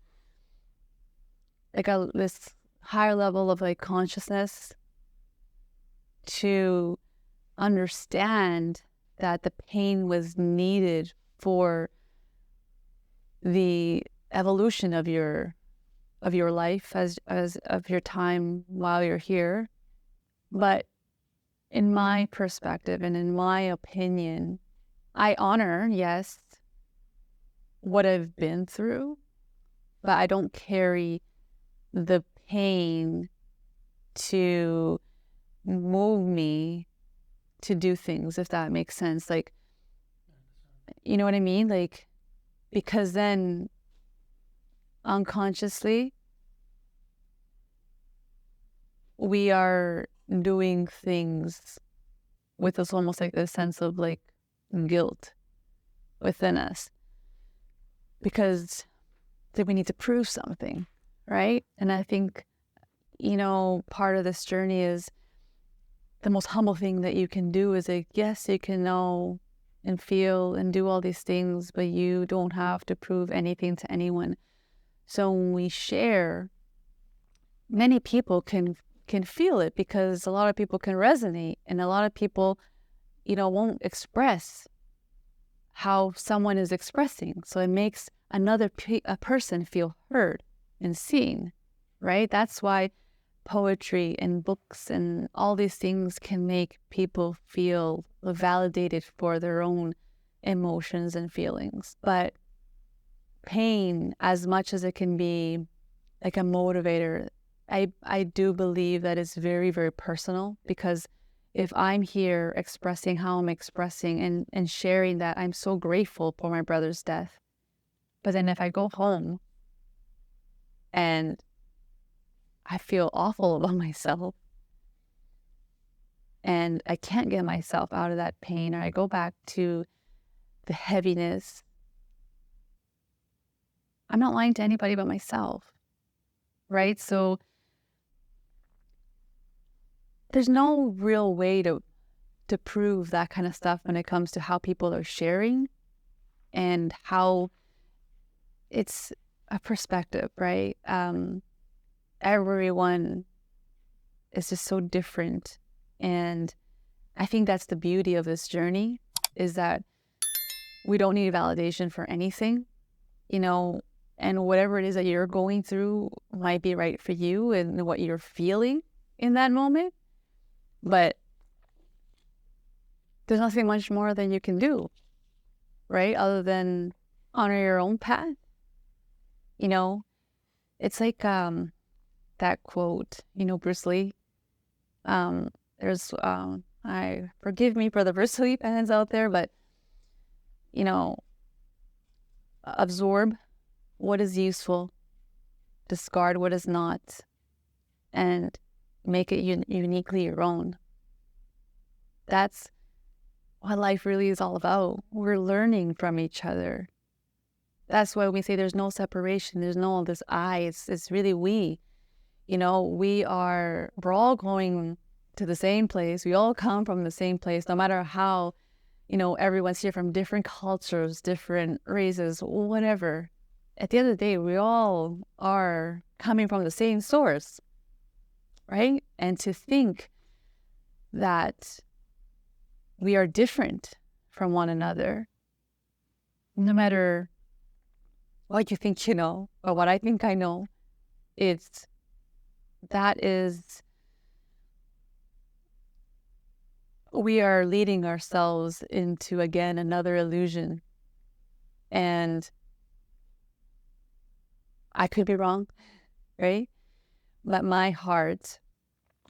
like this higher level of like consciousness, to understand that the pain was needed for the evolution of your life as of your time while you're here. But in my perspective and in my opinion, I honor, yes, what I've been through, but I don't carry the pain to move me to do things, if that makes sense. Like, you know what I mean? Like, because then unconsciously we are doing things with this almost like this sense of like guilt within us because that we need to prove something, right? And I think, part of this journey is the most humble thing that you can do is like, yes, you can know and feel and do all these things, but you don't have to prove anything to anyone. So when we share, many people can feel it because a lot of people can resonate, and a lot of people, won't express how someone is expressing. So it makes another a person feel heard and seen, right? That's why poetry and books and all these things can make people feel validated for their own emotions and feelings. But pain, as much as it can be like a motivator, I do believe that it's very, very personal, because if I'm here expressing how I'm expressing and sharing that I'm so grateful for my brother's death, but then if I go home and I feel awful about myself and I can't get myself out of that pain, or I go back to the heaviness, I'm not lying to anybody but myself, right? So there's no real way to prove that kind of stuff when it comes to how people are sharing and how it's a perspective, right? Everyone is just so different. And I think that's the beauty of this journey, is that we don't need validation for anything, and whatever it is that you're going through might be right for you and what you're feeling in that moment. But there's nothing much more than you can do, right? Other than honor your own path. It's like that quote, Bruce Lee. There's I forgive me for the Bruce Lee fans out there, but absorb what is useful, discard what is not, and make it uniquely your own. That's what life really is all about. We're learning from each other. That's why we say there's no separation. There's no this I. It's really we. We're all going to the same place. We all come from the same place, no matter how, everyone's here from different cultures, different races, whatever. At the end of the day, we all are coming from the same source, right? And to think that we are different from one another, no matter what you think you know or what I think I know, we are leading ourselves into, again, another illusion. And I could be wrong, right? But my heart,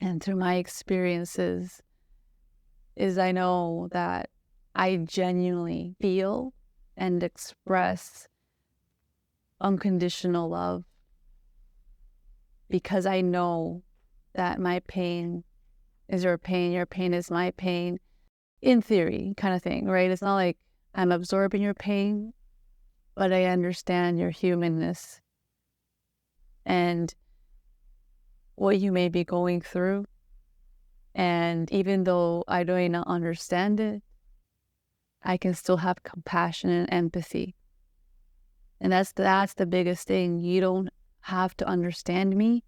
and through my experiences, is I know that I genuinely feel and express unconditional love, because I know that my pain is your pain is my pain, in theory, kind of thing, right? It's not like I'm absorbing your pain, but I understand your humanness and what you may be going through. And even though I do not understand it, I can still have compassion and empathy. And that's the biggest thing. You don't have to understand me,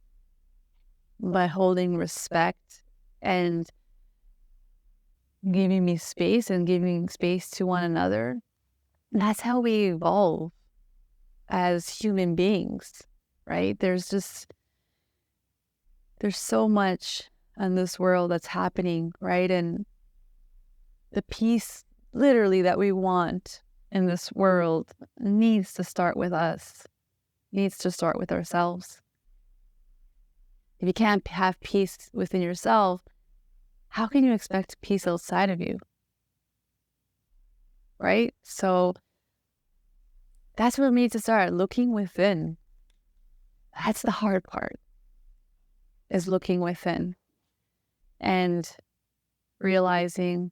but holding respect and giving me space and giving space to one another. That's how we evolve as human beings, right? There's so much in this world that's happening, right? And the peace literally that we want in this world needs to start with us, needs to start with ourselves. If you can't have peace within yourself, how can you expect peace outside of you? Right? So that's where we need to start, looking within. That's the hard part, is looking within and realizing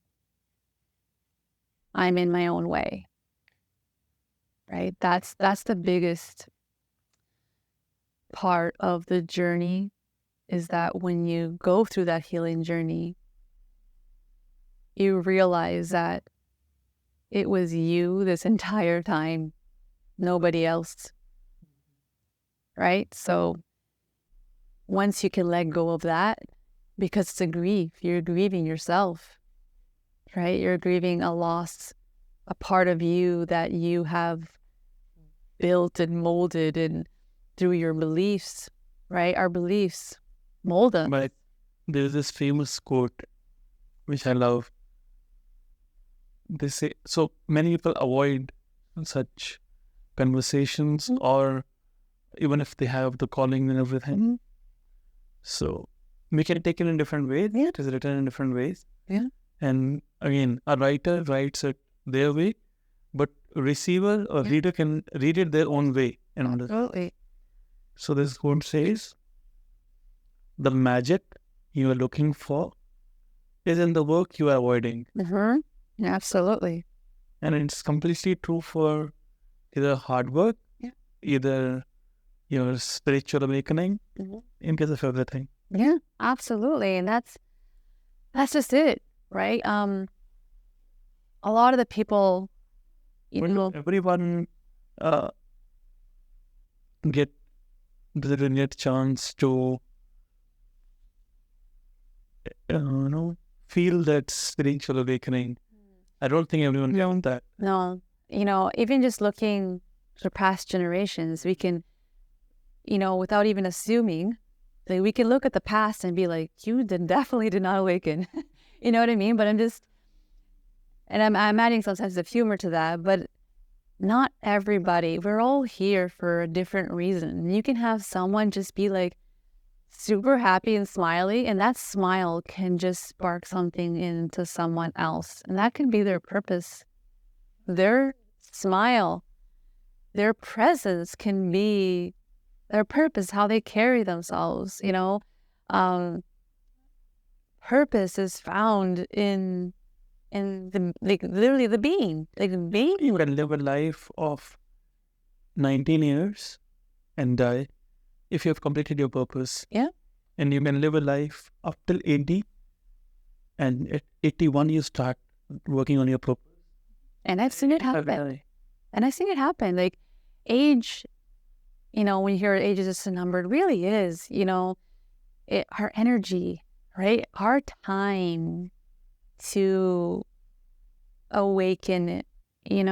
I'm in my own way. Right? That's the biggest part of the journey, is that when you go through that healing journey, you realize that it was you this entire time, nobody else, right? So once you can let go of that, because it's a grief, you're grieving yourself, right? You're grieving a loss, a part of you that you have built and molded and through your beliefs, right? Our beliefs mold us. But there's this famous quote, which I love. They say, so many people avoid such conversations, or even if they have the calling and everything. So we can take it in different ways. Yeah. It is written in different ways. Yeah. And again, a writer writes it their way, but receiver or reader can read it their own way. Absolutely. So this quote says, the magic you are looking for is in the work you are avoiding. Absolutely. And it's completely true for either hard work, either your spiritual awakening, in case of everything. Yeah, absolutely. And that's just it, right? A lot of the people, everyone get the chance to feel that spiritual awakening. I don't think everyone wants that. No, even just looking to past generations, we can, without even assuming, like, we can look at the past and be like, you definitely did not awaken. You know what I mean? But I'm adding some sense of humor to that, but not everybody. We're all here for a different reason. You can have someone just be like super happy and smiley, and that smile can just spark something into someone else, and that can be their purpose. Their smile, their presence can be their purpose, how they carry themselves. Purpose is found in the, like, literally the being, like being. You can live a life of 19 years and die if you have completed your purpose. Yeah. And you can live a life up till 80, and at 81 you start working on your purpose. And I've seen it happen. Like, age, when you hear age is just a number, it really is, our energy, right? Our time to awaken it, you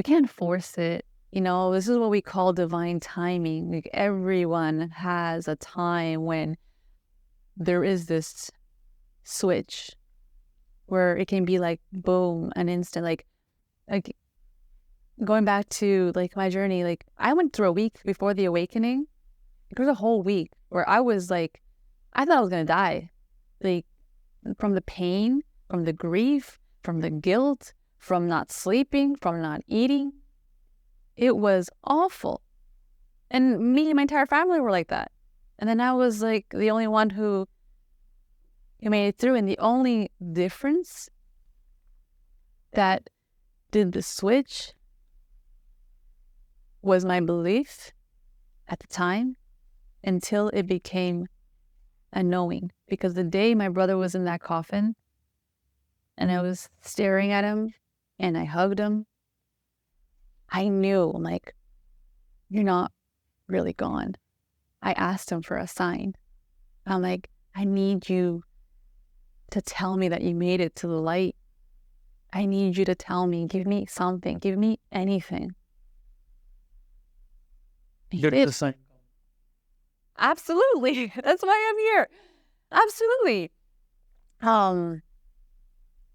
can't force it. This is what we call divine timing. Like, everyone has a time when there is this switch where it can be like, boom, an instant, like going back to like my journey. Like, I went through a week before the awakening. There was a whole week where I was like, I thought I was going to die. Like, from the pain, from the grief, from the guilt, from not sleeping, from not eating. It was awful. And me and my entire family were like that. And then I was like the only one who made it through. And the only difference that did the switch was my belief at the time until it became a knowing. Because the day my brother was in that coffin and I was staring at him and I hugged him, I knew, I'm like, you're not really gone. I asked him for a sign. I'm like, I need you to tell me that you made it to the light. I need you to tell me, give me something, give me anything. Get the sign. Absolutely. That's why I'm here. Absolutely.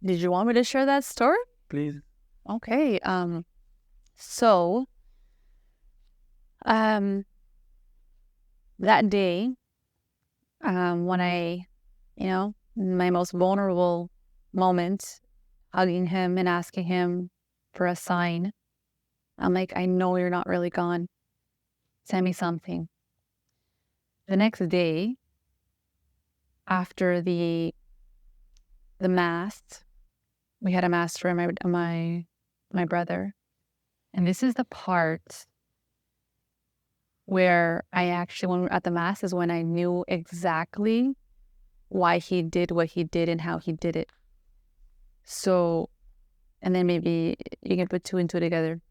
Did you want me to share that story? Please. Okay. So that day, when I, my most vulnerable moment, hugging him and asking him for a sign, I'm like, I know you're not really gone. Send me something. The next day, after the mass, we had a mass for my brother, and this is the part where I actually, when we were at the mass, is when I knew exactly why he did what he did and how he did it. So, and then maybe you can put two and two together.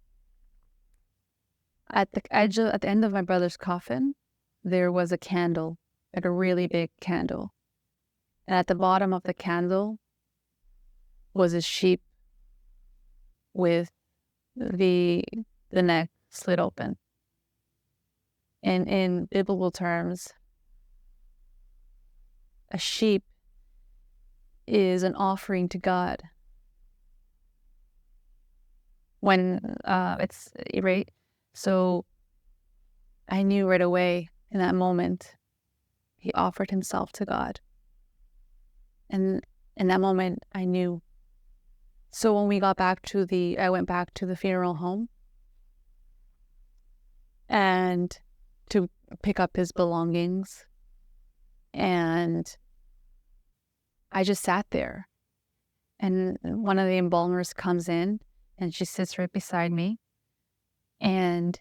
At the end of my brother's coffin, there was a candle, like a really big candle. And at the bottom of the candle was a sheep with the neck slit open. And in biblical terms, a sheep is an offering to God. When it's right, so I knew right away in that moment he offered himself to God. And in that moment, I knew. So when we got back I went back to the funeral home and to pick up his belongings. And I just sat there. And one of the embalmers comes in and she sits right beside me. And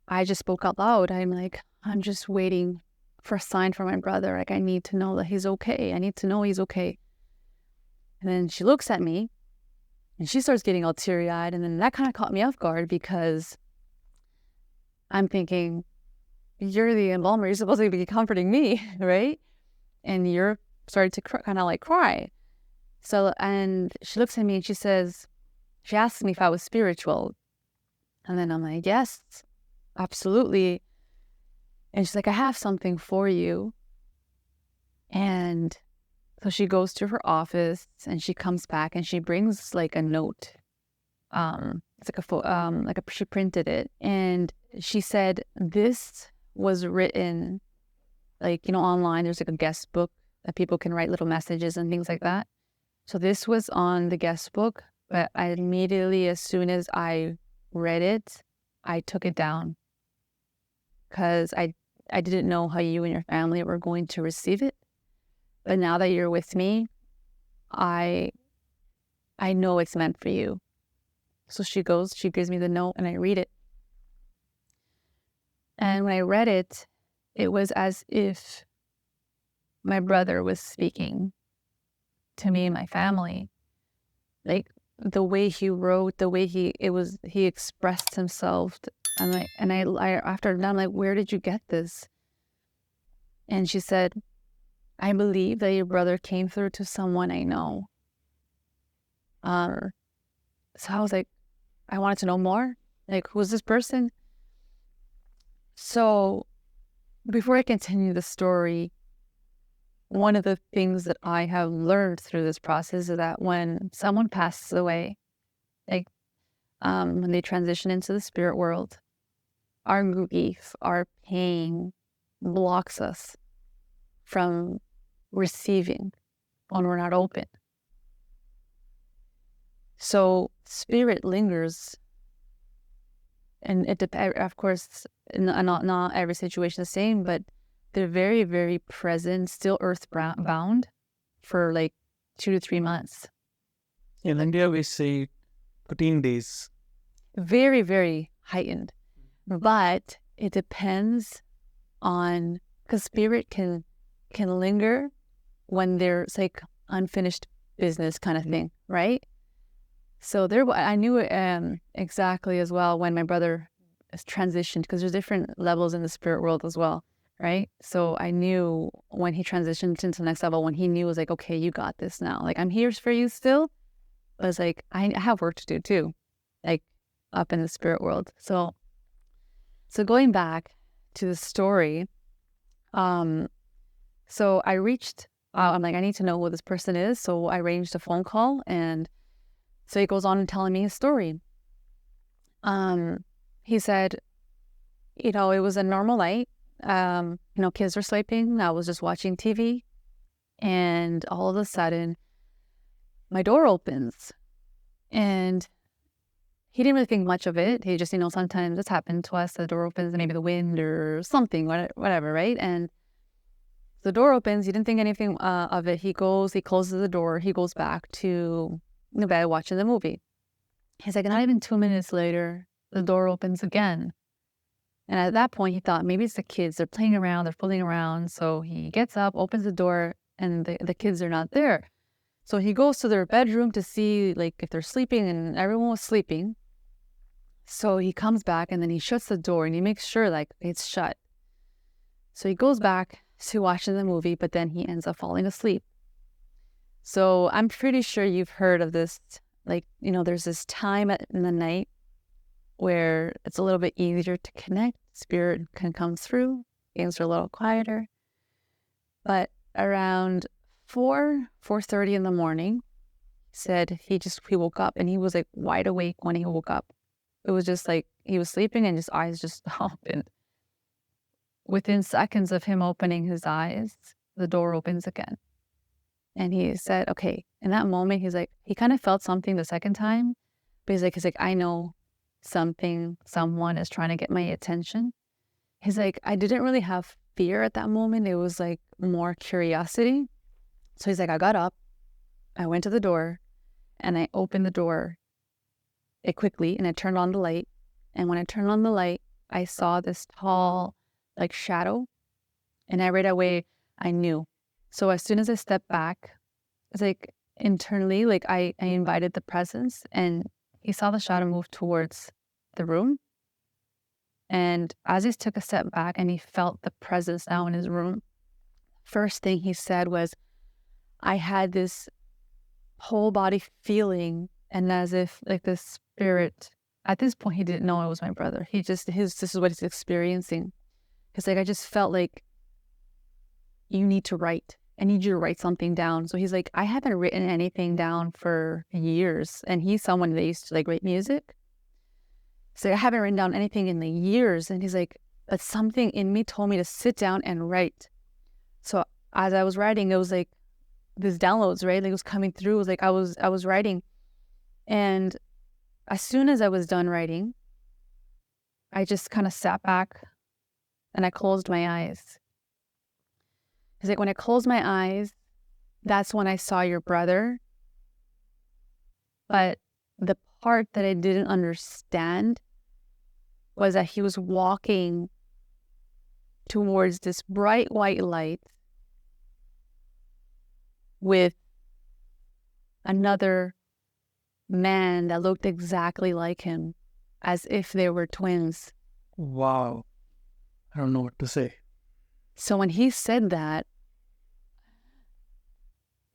I just spoke out loud. I'm like, I'm just waiting for a sign from my brother. Like, I need to know that he's okay. I need to know he's okay. And then she looks at me and she starts getting all teary-eyed. And then that kind of caught me off guard because I'm thinking, you're the embalmer. You're supposed to be comforting me, right? And you're starting to kind of like cry. So, and she looks at me and she asks me if I was spiritual. And then I'm like, yes, absolutely. And she's like, I have something for you. And so she goes to her office and she comes back and she brings like a note. It's like she printed it. And she said, this was written like, online, there's like a guest book that people can write little messages and things like that. So this was on the guest book, but I immediately, as soon as I read it, I took it down because I didn't know how you and your family were going to receive it. But now that you're with me, I know it's meant for you. So she gives me the note and I read it. And when I read it, it was as if my brother was speaking to me and my family. Like the way he wrote, the way he expressed himself. I after I'm done, I'm like, where did you get this? And she said, I believe that your brother came through to someone I know. So I was like, I wanted to know more. Like, who's this person? So before I continue the story, one of the things that I have learned through this process is that when someone passes away, like when they transition into the spirit world, our grief, our pain blocks us from receiving when we're not open. So spirit lingers and it depends, of course, not every situation is the same, but they're very, very present, still earthbound for like 2 to 3 months. In India, we say 13 days. Very, very heightened. But it depends on, because spirit can linger when there's like unfinished business kind of thing, right? So I knew exactly as well when my brother transitioned, because there's different levels in the spirit world as well, right? So I knew when he transitioned into the next level, when he knew, it was like, okay, you got this now. Like, I'm here for you still. But it's like, I have work to do too, like up in the spirit world. So going back to the story, so I reached, I'm like, I need to know who this person is. So I arranged a phone call, and so he goes on and telling me his story. He said, it was a normal night. Kids were sleeping. I was just watching TV, and all of a sudden, my door opens, and he didn't really think much of it. He just, sometimes it's happened to us. The door opens, maybe the wind or something, whatever, right? And the door opens. He didn't think anything of it. He closes the door. He goes back to the bed watching the movie. He's like, not even 2 minutes later, the door opens again. And at that point, he thought maybe it's the kids. They're playing around. They're fooling around. So he gets up, opens the door, and the kids are not there. So he goes to their bedroom to see like if they're sleeping, and everyone was sleeping. So he comes back, and then he shuts the door, and he makes sure like it's shut. So he goes back to watching the movie, but then he ends up falling asleep. So I'm pretty sure you've heard of this, like, there's this time in the night where it's a little bit easier to connect. Spirit can come through. Things are a little quieter. But around 4:30 in the morning, said he woke up, and he was like wide awake when he woke up. It was just like he was sleeping and his eyes just opened. Within seconds of him opening his eyes, the door opens again. And he said, okay, in that moment, he's like, he kind of felt something the second time, but he's like, I know someone is trying to get my attention. He's like, I didn't really have fear at that moment. It was like more curiosity. So he's like, I got up, I went to the door, and I opened the door quickly, and I turned on the light. And when I turned on the light, I saw this tall, like, shadow. And right away, I knew. So as soon as I stepped back, it's like internally, like I invited the presence, and he saw the shadow move towards the room. And as he took a step back and he felt the presence now in his room, first thing he said was, I had this whole body feeling, and as if like the spirit, at this point he didn't know it was my brother. This is what he's experiencing. It's like, I just felt like, you need to write. I need you to write something down. So he's like, I haven't written anything down for years. And he's someone that used to like write music. So I haven't written down anything in the years. And he's like, but something in me told me to sit down and write. So as I was writing, it was like this downloads, right? Like it was coming through. It was like I was writing. And as soon as I was done writing, I just kind of sat back and I closed my eyes. It's like, when I closed my eyes, that's when I saw your brother. But the part that I didn't understand was that he was walking towards this bright white light with another man that looked exactly like him, as if they were twins. Wow. I don't know what to say. So when he said that,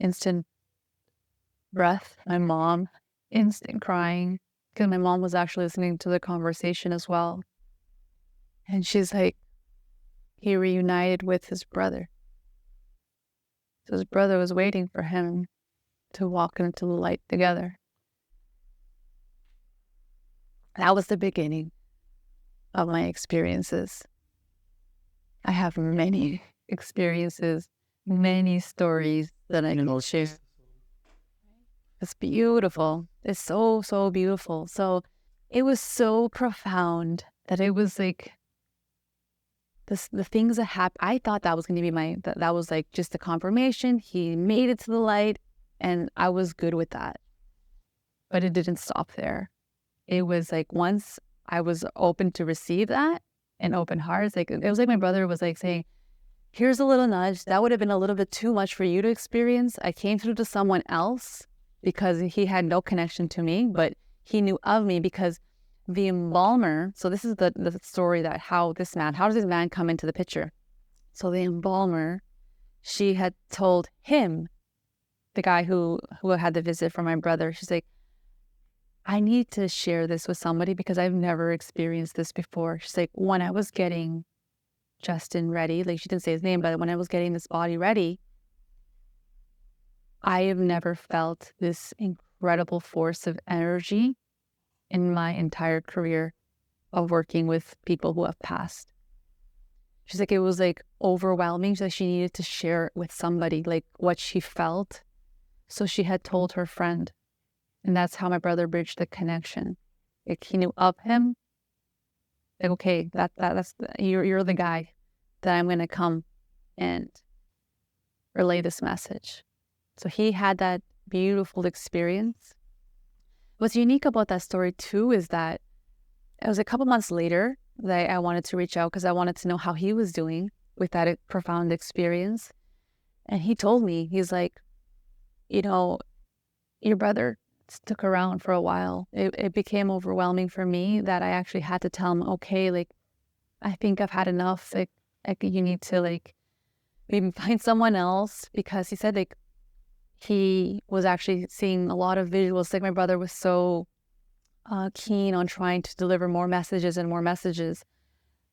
instant breath, my mom, instant crying, because my mom was actually listening to the conversation as well. And she's like, he reunited with his brother. So his brother was waiting for him to walk into the light together. That was the beginning of my experiences. I have many experiences, many stories that I can share. It's beautiful. It's so, so beautiful. So it was so profound that it was like the things that happened. I thought that was going to be that was like just a confirmation. He made it to the light and I was good with that. But it didn't stop there. It was like once I was open to receive that and open hearts, like it was like my brother was like saying, here's a little nudge. That would have been a little bit too much for you to experience. I came through to someone else because he had no connection to me, but he knew of me because the embalmer. So this is the story that how does this man come into the picture? So the embalmer, she had told him, the guy who had the visit from my brother, she's like, I need to share this with somebody because I've never experienced this before. She's like, when I was getting Justin ready, like she didn't say his name, but when I was getting this body ready, I have never felt this incredible force of energy in my entire career of working with people who have passed. She's like, it was like overwhelming. She's like, she needed to share it with somebody, like what she felt. So she had told her friend. And that's how my brother bridged the connection. Like he knew of him. Like, okay, you're the guy that I'm gonna come and relay this message. So he had that beautiful experience. What's unique about that story too is that it was a couple months later that I wanted to reach out because I wanted to know how he was doing with that profound experience. And he told me, he's like, your brother stuck around for a while. It became overwhelming for me that I actually had to tell him, okay, like, I think I've had enough. Like you need to like maybe find someone else, because he said like he was actually seeing a lot of visuals. Like my brother was so keen on trying to deliver more messages and more messages.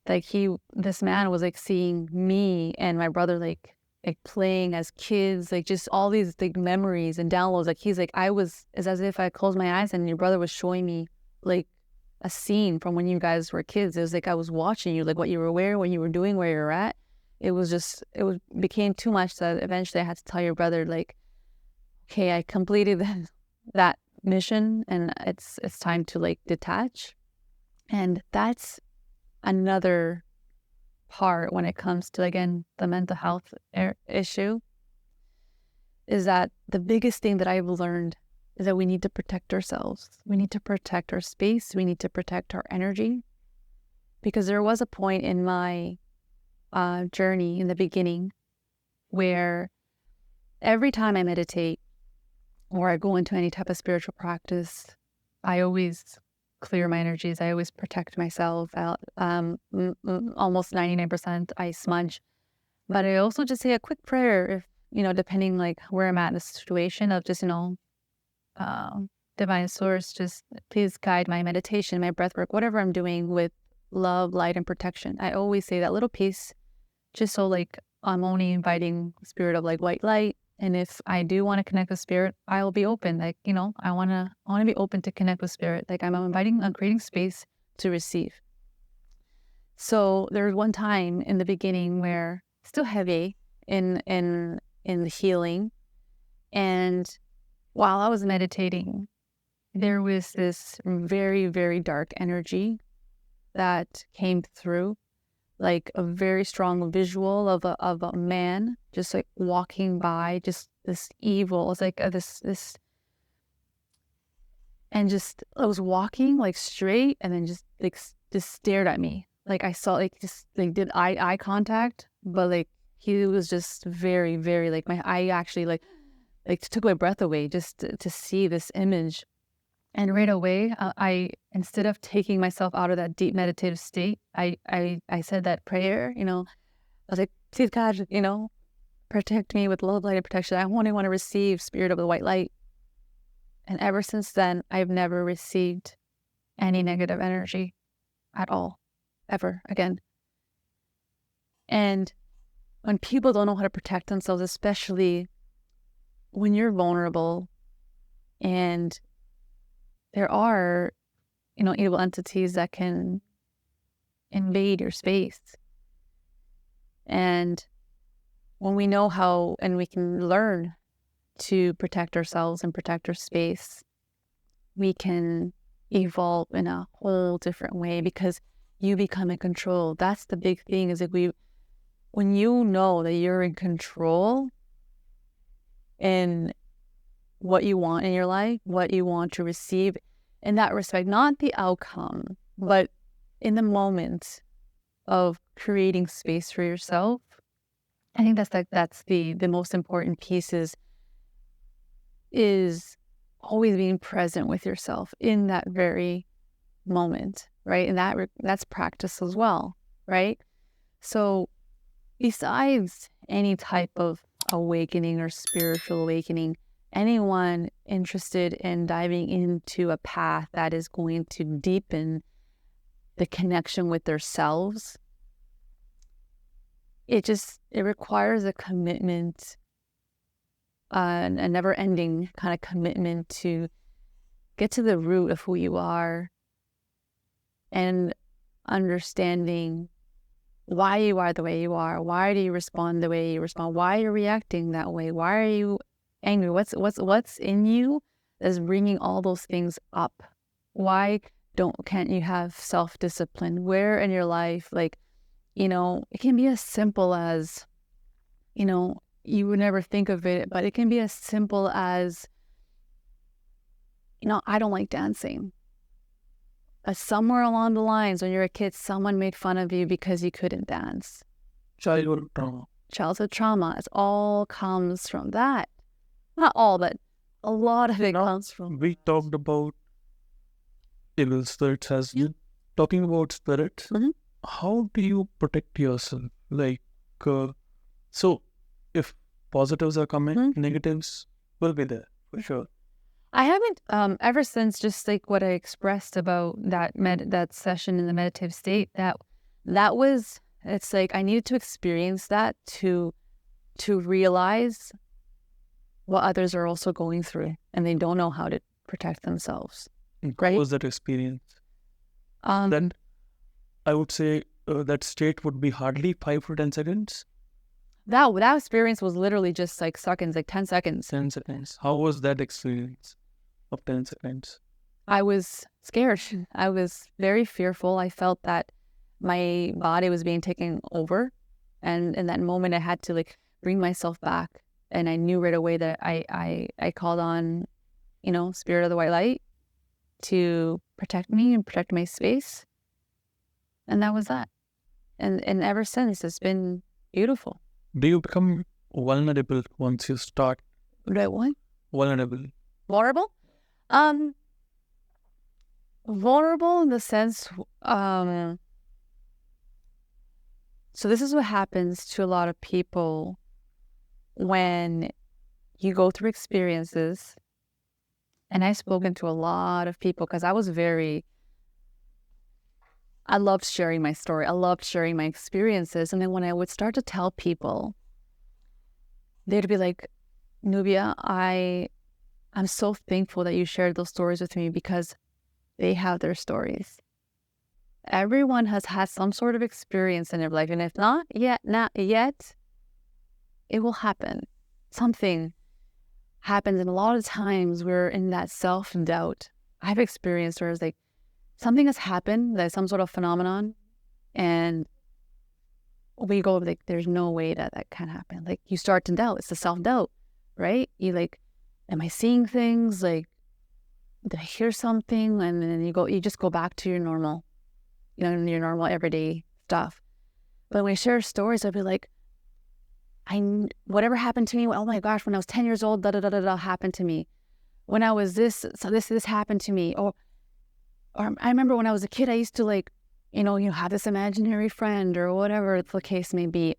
Like this man was like seeing me and my brother like playing as kids, like just all these like memories and downloads. Like he's like, it's as if I closed my eyes and your brother was showing me like a scene from when you guys were kids. It was like I was watching you, like what you were wearing, what you were doing, where you're at. Became too much that eventually I had to tell your brother like, okay, I completed that mission and it's time to like detach. And that's another part when it comes to, again, the mental health issue, is that the biggest thing that I've learned is that we need to protect ourselves. We need to protect our space. We need to protect our energy. Because there was a point in my journey in the beginning where every time I meditate or I go into any type of spiritual practice, I always clear my energies. I always protect myself. Almost 99% I smudge. But I also just say a quick prayer if, depending like where I'm at in the situation of just, divine source, just please guide my meditation, my breathwork, whatever I'm doing with love, light, and protection. I always say that little piece just so like I'm only inviting spirit of like white light. And if I do want to connect with spirit, I will be open. Like, I want to be open to connect with spirit. Like I'm creating space to receive. So there was one time in the beginning where still heavy in the healing. And while I was meditating, there was this very, very dark energy that came through, like a very strong visual of a man just like walking by, just this evil. It's like this, and just I was walking like straight, and then just stared at me. Like I saw like just like did eye contact, but like he was just very, very like I actually like took my breath away just to see this image. And right away, I instead of taking myself out of that deep meditative state, I said that prayer. I was like, please God, protect me with love, light, and protection. I only want to receive spirit of the white light. And ever since then, I've never received any negative energy at all, ever again. And when people don't know how to protect themselves, especially when you're vulnerable and there are, evil entities that can invade your space. And when we know how, and we can learn to protect ourselves and protect our space, we can evolve in a whole different way because you become in control. That's the big thing, is like when you know that you're in control in what you want in your life, what you want to receive in that respect, not the outcome, but in the moment of creating space for yourself. I think that's the most important piece is always being present with yourself in that very moment, right? And that's practice as well, right? So besides any type of awakening or spiritual awakening, anyone interested in diving into a path that is going to deepen the connection with themselves, it requires a commitment, a never-ending kind of commitment to get to the root of who you are and understanding why you are the way you are. Why do you respond the way you respond? Why are you reacting that way? Why are you angry? What's in you that's bringing all those things up? Why can't you have self-discipline? Where in your life, like, it can be as simple as, you would never think of it, but it can be as simple as, I don't like dancing. Somewhere along the lines, when you're a kid, someone made fun of you because you couldn't dance. Childhood trauma. Childhood trauma. It all comes from that. Not all, but a lot of it comes from. We talked about evil spirits as you. Talking about spirits, how do you protect yourself? Like, so if positives are coming, negatives will be there for sure. I haven't, ever since just like what I expressed about that session in the meditative state, that was, it's like I needed to experience that to realize what others are also going through, and they don't know how to protect themselves. Right? What was that experience? Then I would say that state would be hardly 5 to 10 seconds. That experience was literally just like seconds, like 10 seconds. 10 seconds. How was that experience of 10 seconds? I was scared. I was very fearful. I felt that my body was being taken over. And in that moment, I had to like bring myself back. And I knew right away that I called on, Spirit of the White Light to protect me and protect my space. And that was that. And ever since, it's been beautiful. Do you become vulnerable once you start? What? Vulnerable. Vulnerable? Vulnerable in the sense, so this is what happens to a lot of people when you go through experiences. And I've spoken to a lot of people because I loved sharing my story. I loved sharing my experiences. And then when I would start to tell people, they'd be like, Nubbia, I'm so thankful that you shared those stories with me because they have their stories. Everyone has had some sort of experience in their life. And if not yet, it will happen. Something happens. And a lot of times we're in that self-doubt. I've experienced where it's like, something has happened, like some sort of phenomenon, and we go like, there's no way that can happen. Like you start to doubt. It's the self-doubt, right? You like, am I seeing things? Like, did I hear something? And then you just go back to your normal, your normal everyday stuff. But when I share stories, I'd be like, whatever happened to me, oh my gosh, when I was 10 years old, da happened to me. When I was this happened to me. Or I remember when I was a kid, I used to like, have this imaginary friend or whatever the case may be.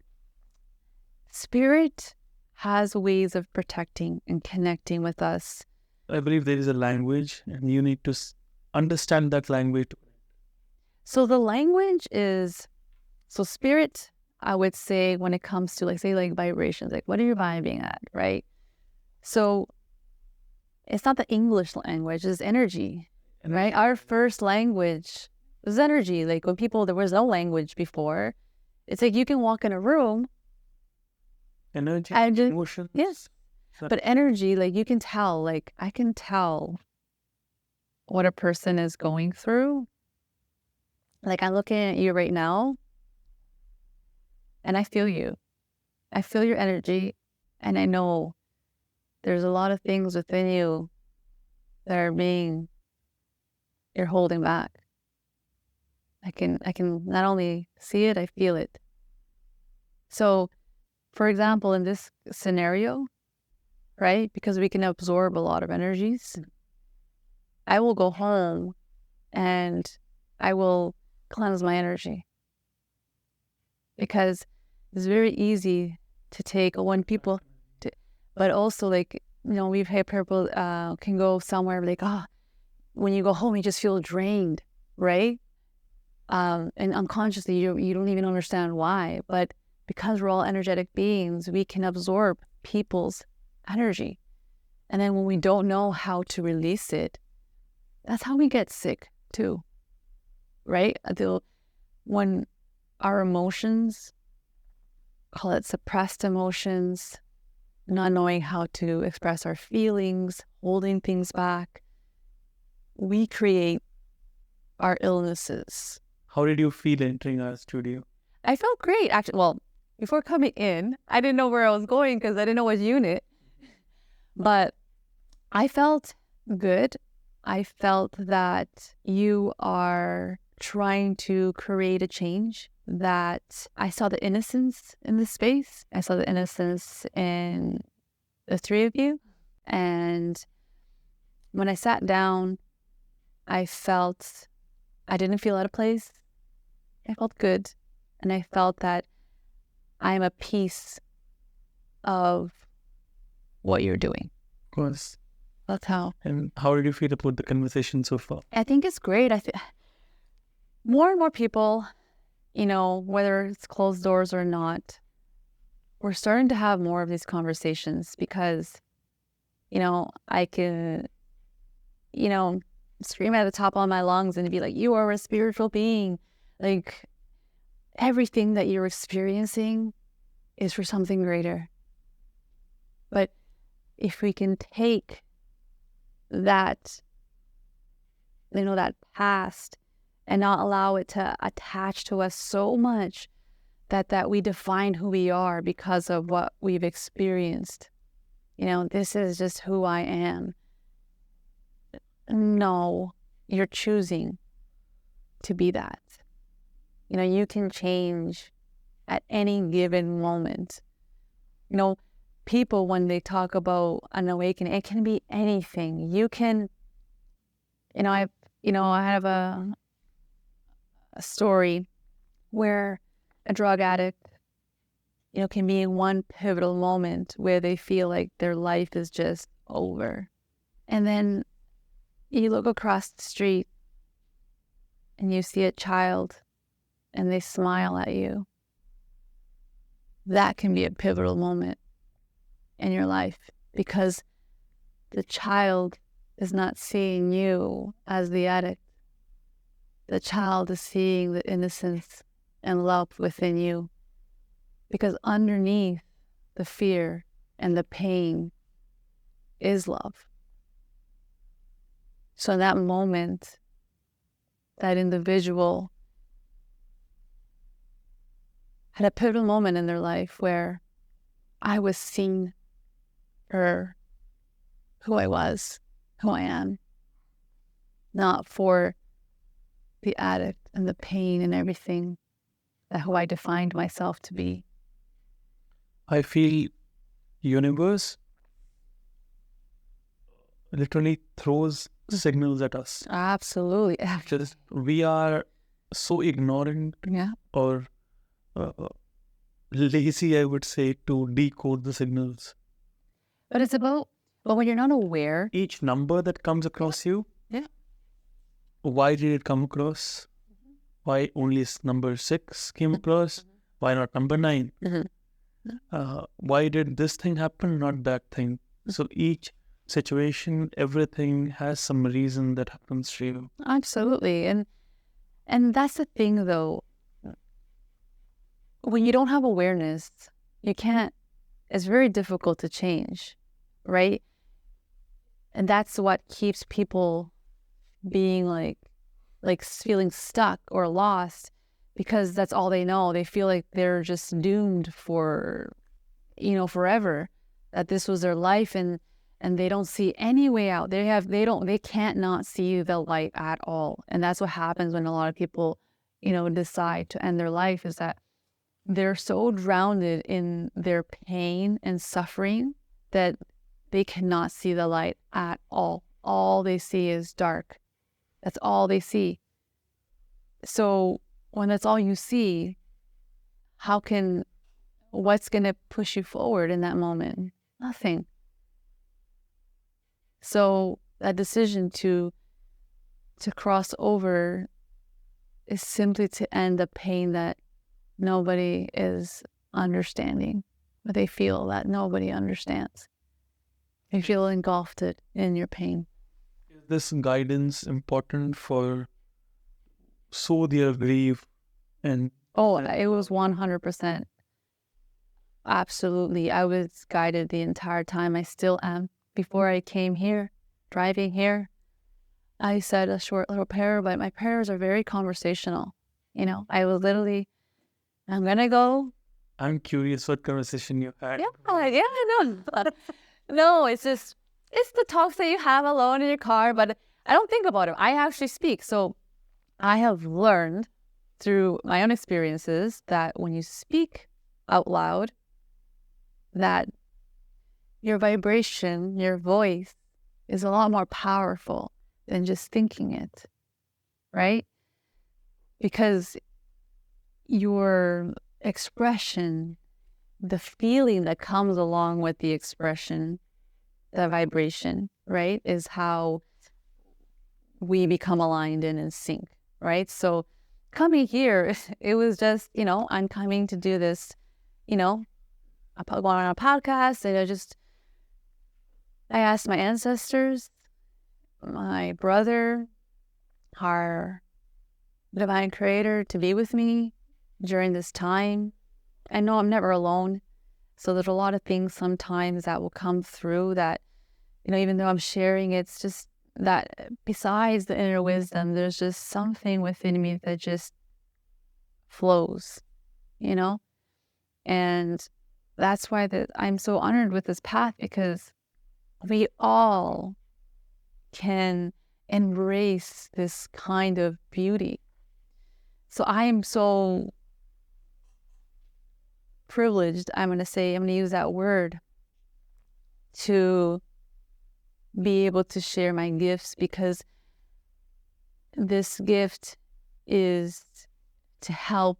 Spirit has ways of protecting and connecting with us. I believe there is a language and you need to understand that language. So the language is, spirit, I would say, when it comes to like vibrations, like what are you vibing at, right? So it's not the English language, it's energy. Right? Our first language is energy. Like when there was no language before, it's like you can walk in a room. Energy, emotions. Yes. But energy, like you can tell, like I can tell what a person is going through. Like, I'm looking at you right now, and I feel you. I feel your energy, and I know there's a lot of things within you that you're holding back. I can not only see it, I feel it. So, for example, in this scenario, right, because we can absorb a lot of energies, I will go home and I will cleanse my energy, because it's very easy to take when people, but also, like, we've had people can go somewhere like, when you go home, you just feel drained, right? And unconsciously, you don't even understand why. But because we're all energetic beings, we can absorb people's energy. And then when we don't know how to release it, that's how we get sick too, right? When our emotions, call it suppressed emotions, not knowing how to express our feelings, holding things back, we create our illnesses. How did you feel entering our studio? I felt great, actually. Well, before coming in, I didn't know where I was going because I didn't know what unit, but I felt good. I felt that you are trying to create a change, that I saw the innocence in the space. I saw the innocence in the three of you. And when I sat down, I didn't feel out of place. I felt good. And I felt that I'm a piece of what you're doing. Of course. That's how. And how did you feel about the conversation so far? I think it's great. More and more people, whether it's closed doors or not, we're starting to have more of these conversations because, I can, scream at the top of my lungs and be like, you are a spiritual being. Like, everything that you're experiencing is for something greater. But if we can take that, that past and not allow it to attach to us so much that we define who we are because of what we've experienced. This is just who I am. No, you're choosing to be that. You can change at any given moment. People, when they talk about an awakening, it can be anything. You can, I have a story where a drug addict, can be in one pivotal moment where they feel like their life is just over. And then you look across the street and you see a child and they smile at you. That can be a pivotal moment in your life because the child is not seeing you as the addict. The child is seeing the innocence and love within you, because underneath the fear and the pain is love. So in that moment, that individual had a pivotal moment in their life where I was seeing for who I was, who I am, not for the addict and the pain and everything that who I defined myself to be. I feel universe literally throws signals at us. Absolutely. Just we are so ignorant or lazy, I would say, to decode the signals. But it's about, when you're not aware. Each number that comes across you, why did it come across? Why only number 6 came across? Why not number 9? Why did this thing happen, not that thing? So each situation, everything has some reason that happens to you. Absolutely. And that's the thing, though. When you don't have awareness, it's very difficult to change, right? And that's what keeps people being like feeling stuck or lost because that's all they know. They feel like they're just doomed for, forever, that this was their life, and they don't see any way out. They can't not see the light at all. And that's what happens when a lot of people, decide to end their life, is that they're so drowned in their pain and suffering that they cannot see the light at all. All they see is dark. That's all they see. So when that's all you see, what's going to push you forward in that moment? Nothing. So that decision to cross over is simply to end the pain that nobody is understanding, but they feel that nobody understands. They feel engulfed in your pain. Is this guidance important for soothe their grief? And it was 100%. Absolutely. I was guided the entire time. I still am. Before I came here, driving here, I said a short little prayer, but my prayers are very conversational. I was literally, I'm going to go. I'm curious what conversation you had. No, it's the talks that you have alone in your car, but I don't think about it. I actually speak. So I have learned through my own experiences that when you speak out loud, that your vibration, your voice is a lot more powerful than just thinking it, right? Because your expression, the feeling that comes along with the expression, the vibration, right, is how we become aligned and in sync, right? So coming here, it was just, I'm coming to do this, going on a podcast, and I asked my ancestors, my brother, our divine creator, to be with me during this time. I know I'm never alone. So there's a lot of things sometimes that will come through that, even though I'm sharing, it's just that besides the inner wisdom, there's just something within me that just flows, and that's why I'm so honored with this path, because we all can embrace this kind of beauty. So I am so privileged, I'm going to use that word, to be able to share my gifts, because this gift is to help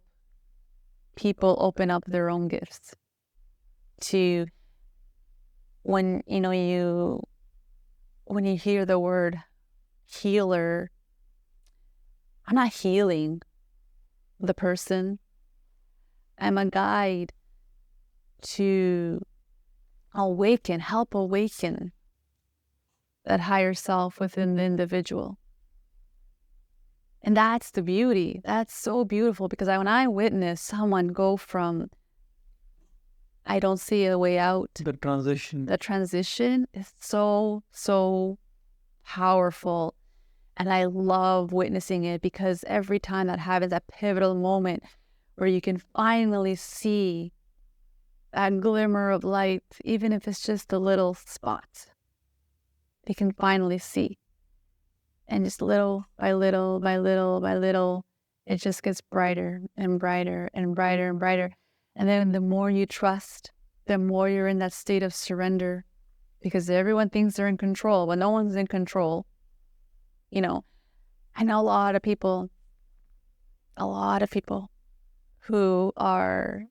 people open up their own gifts. To when you hear the word healer, I'm not healing the person. I'm a guide to help awaken that higher self within the individual. And that's the beauty. That's so beautiful, because when I witness someone go from, I don't see a way out. The transition is so, so powerful. And I love witnessing it, because every time that happens, that pivotal moment where you can finally see that glimmer of light, even if it's just a little spot, you can finally see. And just little by little by little by little, it just gets brighter and brighter and brighter and brighter. And then the more you trust, the more you're in that state of surrender, because everyone thinks they're in control, but no one's in control. I know a lot of people who are,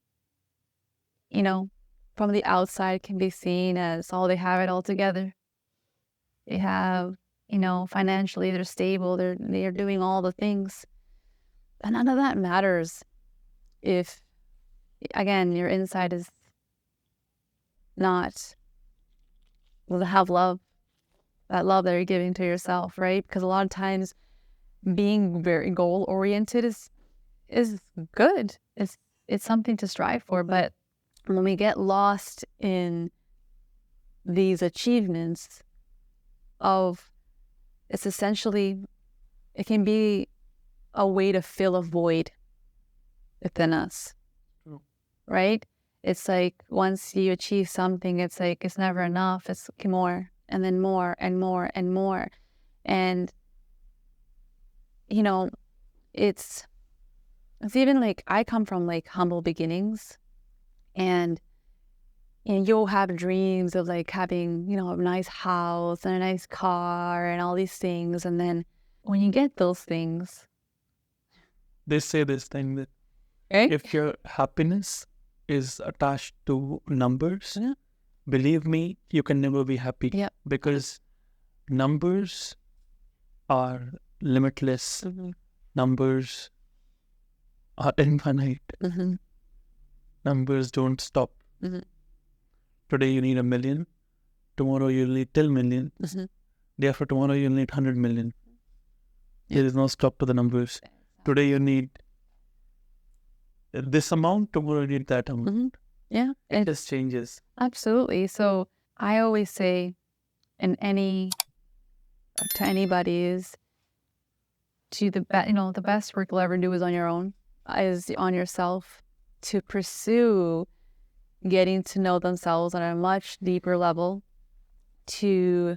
from the outside can be seen as, they have it all together. They have, financially they're stable, they're doing all the things. And none of that matters if, again, your inside is not, have love, that love that you're giving to yourself, right? Because a lot of times being very goal-oriented is good. It's something to strive for. But when we get lost in these achievements it's essentially it can be a way to fill a void within us, right? It's like once you achieve something, it's like it's never enough. It's more and then more and more and more. And, you know, it's even like I come from like humble beginnings, and you'll have dreams of like having, a nice house and a nice car and all these things. And then when you get those things, they say this thing that right? if your happiness is attached to numbers, Yeah. believe me, you can never be happy. Yeah. Because numbers are limitless. Numbers are infinite. Numbers don't stop. Today you need 1 million. Tomorrow you'll need 10 million. Day after tomorrow you'll need 100 million. There is no stop to the numbers. Today you need this amount, tomorrow you need that amount. Yeah. It just changes. Absolutely. So I always say to anybody is the best work you'll ever do is on your own, is on yourself, to pursue getting to know themselves on a much deeper level, to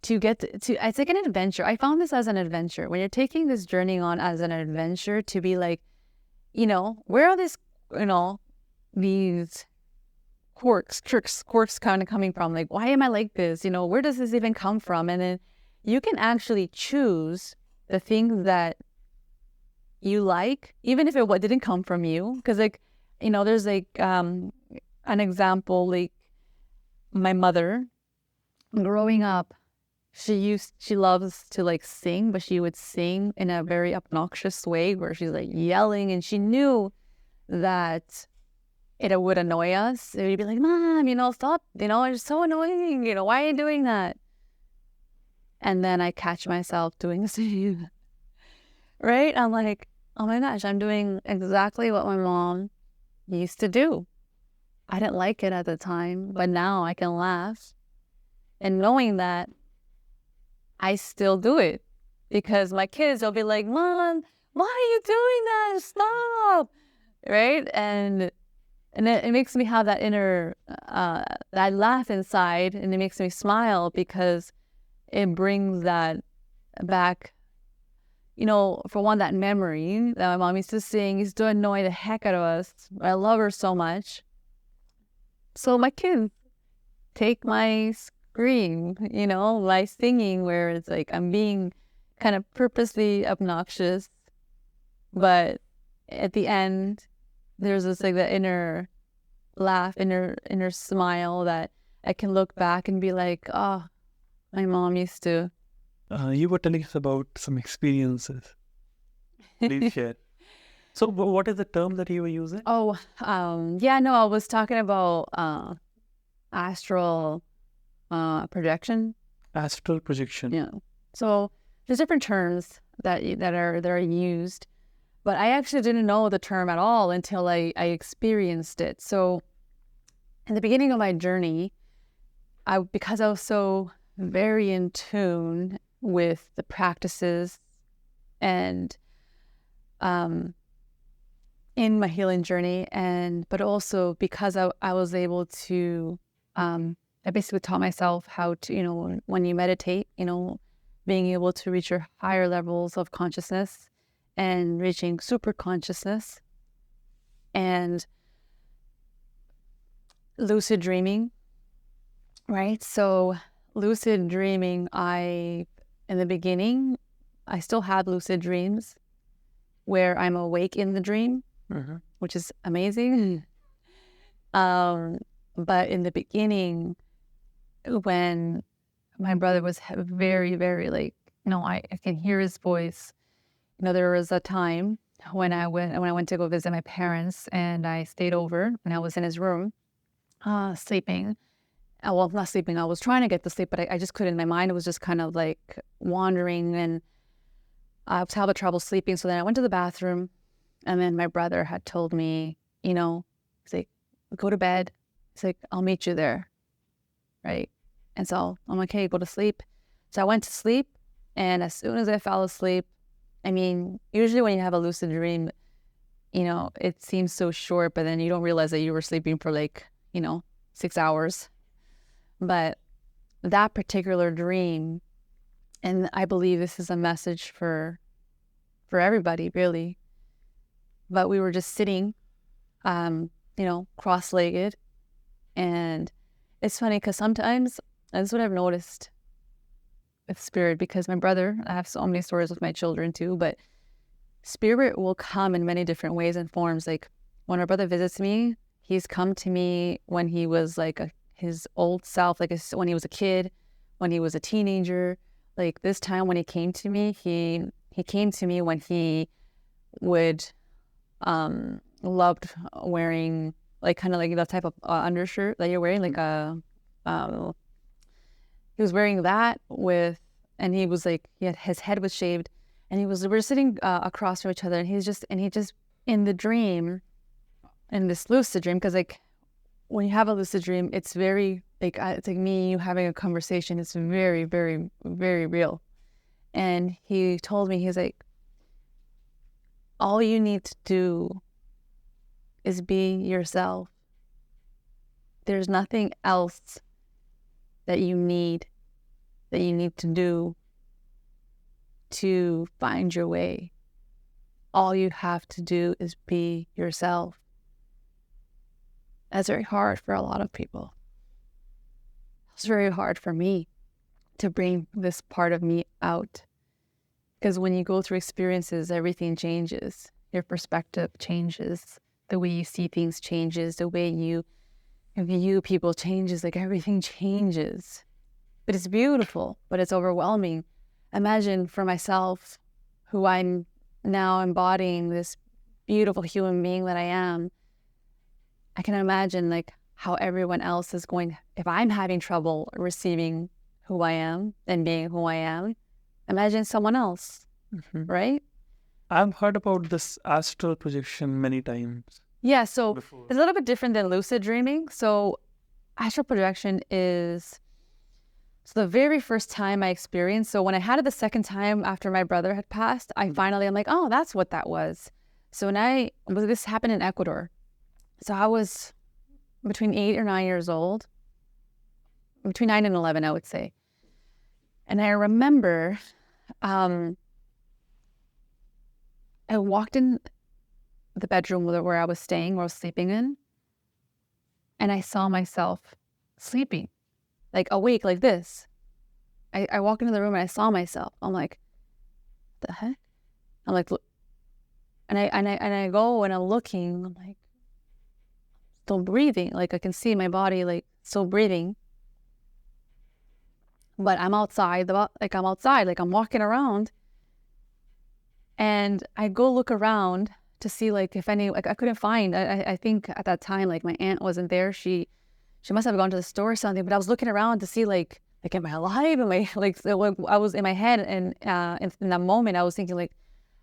get to it's like an adventure. I found this as an adventure. When you're taking this journey on as an adventure, to be like, where are these quirks kind of coming from? Like, why am I like this? Where does this even come from? And then you can actually choose the things that you like, even if it didn't come from you. Because there's like an example, like my mother growing up, she loves to like sing, but she would sing in a very obnoxious way where she's like yelling, and she knew that it would annoy us. It would be like, Mom, stop, it's so annoying, why are you doing that? And then I catch myself doing the same, right? I'm like, oh my gosh, I'm doing exactly what my mom used to do. I didn't like it at the time, but now I can laugh. And knowing that, I still do it, because my kids, they'll be like, Mom, why are you doing that? Stop, right? And it makes me have that inner, that laugh inside, and it makes me smile, because it brings that back, for one, that memory that my mom used to sing used to annoy the heck out of us. I love her so much. So my kids take my scream, my singing, where it's like I'm being kind of purposely obnoxious, but at the end, there's this like the inner laugh, inner smile that I can look back and be like, oh, my mom used to. You were telling us about some experiences. Please share. So what is the term that you were using? Oh, I was talking about astral projection. Astral projection. Yeah. So there's different terms that are used, but I actually didn't know the term at all until I experienced it. So in the beginning of my journey, because I was so very in tune with the practices and in my healing journey, but also because I was able to, I basically taught myself how to, when you meditate, being able to reach your higher levels of consciousness and reaching super consciousness, and lucid dreaming, right? So lucid dreaming, in the beginning, I still have lucid dreams where I'm awake in the dream, which is amazing. But in the beginning, when my brother was very, very like, I can hear his voice. There was a time when I went to go visit my parents, and I stayed over, and I was in his room, sleeping. Well, not sleeping. I was trying to get to sleep, but I just couldn't. My mind was just kind of like wandering, and I was having trouble sleeping. So then I went to the bathroom, and then my brother had told me, he's like, go to bed. He's like, I'll meet you there, right? And so I'm like, hey, go to sleep. So I went to sleep, And as soon as I fell asleep, I mean, usually when you have a lucid dream, you know, it seems so short, but then you don't realize that you were sleeping for like, you know, 6 hours. But that particular dream, and I believe this is a message for everybody, really. But we were just sitting, you know, cross-legged. And it's funny because sometimes, that's what I've noticed with spirit, because my brother, I have so many stories with my children too, but spirit will come in many different ways and forms. Like when my brother visits me, he's come to me when he was like his old self, like when he was a kid, when he was a teenager. Like this time when he came to me, he came to me when he would loved wearing like kind of like the type of undershirt that you're wearing, like he was wearing that and he was like, his head was shaved, and we were sitting across from each other, and he just in the dream, in this lucid dream, because like when you have a lucid dream, it's very like it's like me and you having a conversation. It's very, very, very real. And he told me, he's like, all you need to do is be yourself. There's nothing else that you need to do to find your way. All you have to do is be yourself. That's very hard for a lot of people. It's very hard for me to bring this part of me out. Because when you go through experiences, everything changes. Your perspective changes. The way you see things changes. The way you view people changes. Like everything changes. But it's beautiful, but it's overwhelming. Imagine for myself, who I'm now embodying, this beautiful human being that I am, I can imagine like how everyone else is going, if I'm having trouble receiving who I am and being who I am, imagine someone else, right? I've heard about this astral projection many times. Yeah, so before. It's a little bit different than lucid dreaming. So astral projection is, so the very first time I experienced, so when I had it the second time after my brother had passed, I'm like, oh, that's what that was. So this happened in Ecuador. So I was between 8 or 9 years old, between 9 and 11, I would say. And I remember I walked in the bedroom where I was staying, where I was sleeping in, and I saw myself sleeping, like awake like this. I walked into the room and I saw myself. I'm like, what the heck? I'm like, look, and I go and I'm looking. I'm like, still breathing. Like I can see my body like still breathing. But I'm outside, like I'm walking around, and I go look around to see like if any, like I couldn't find, I think at that time, like my aunt wasn't there. She must have gone to the store or something, but I was looking around to see like am I alive? Am I like, so I was in my head, and in that moment I was thinking like,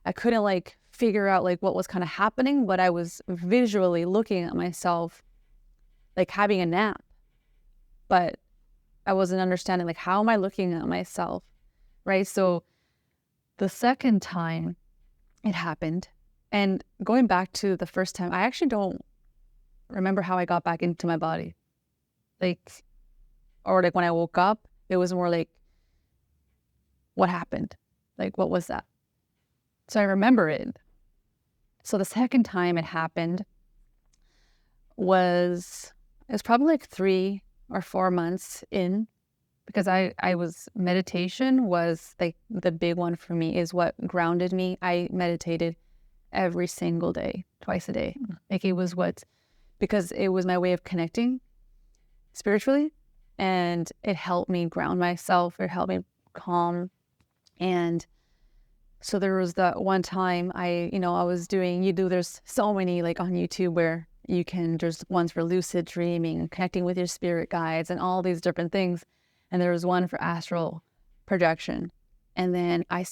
I couldn't like figure out like what was kind of happening, but I was visually looking at myself like having a nap, but I wasn't understanding like, how am I looking at myself, right? So the second time it happened, and going back to the first time, I actually don't remember how I got back into my body. Like, or like when I woke up, it was more like, what happened? Like, what was that? So I remember it. So the second time it happened it was probably like 3 or 4 months in, because I was, meditation was like the big one for me, is what grounded me. I meditated every single day, twice a day. Like it was because it was my way of connecting spiritually, and it helped me ground myself. It helped me calm. And so there was that one time I was doing, there's so many like on YouTube where there's ones for lucid dreaming, connecting with your spirit guides, and all these different things. And there was one for astral projection. And then I'm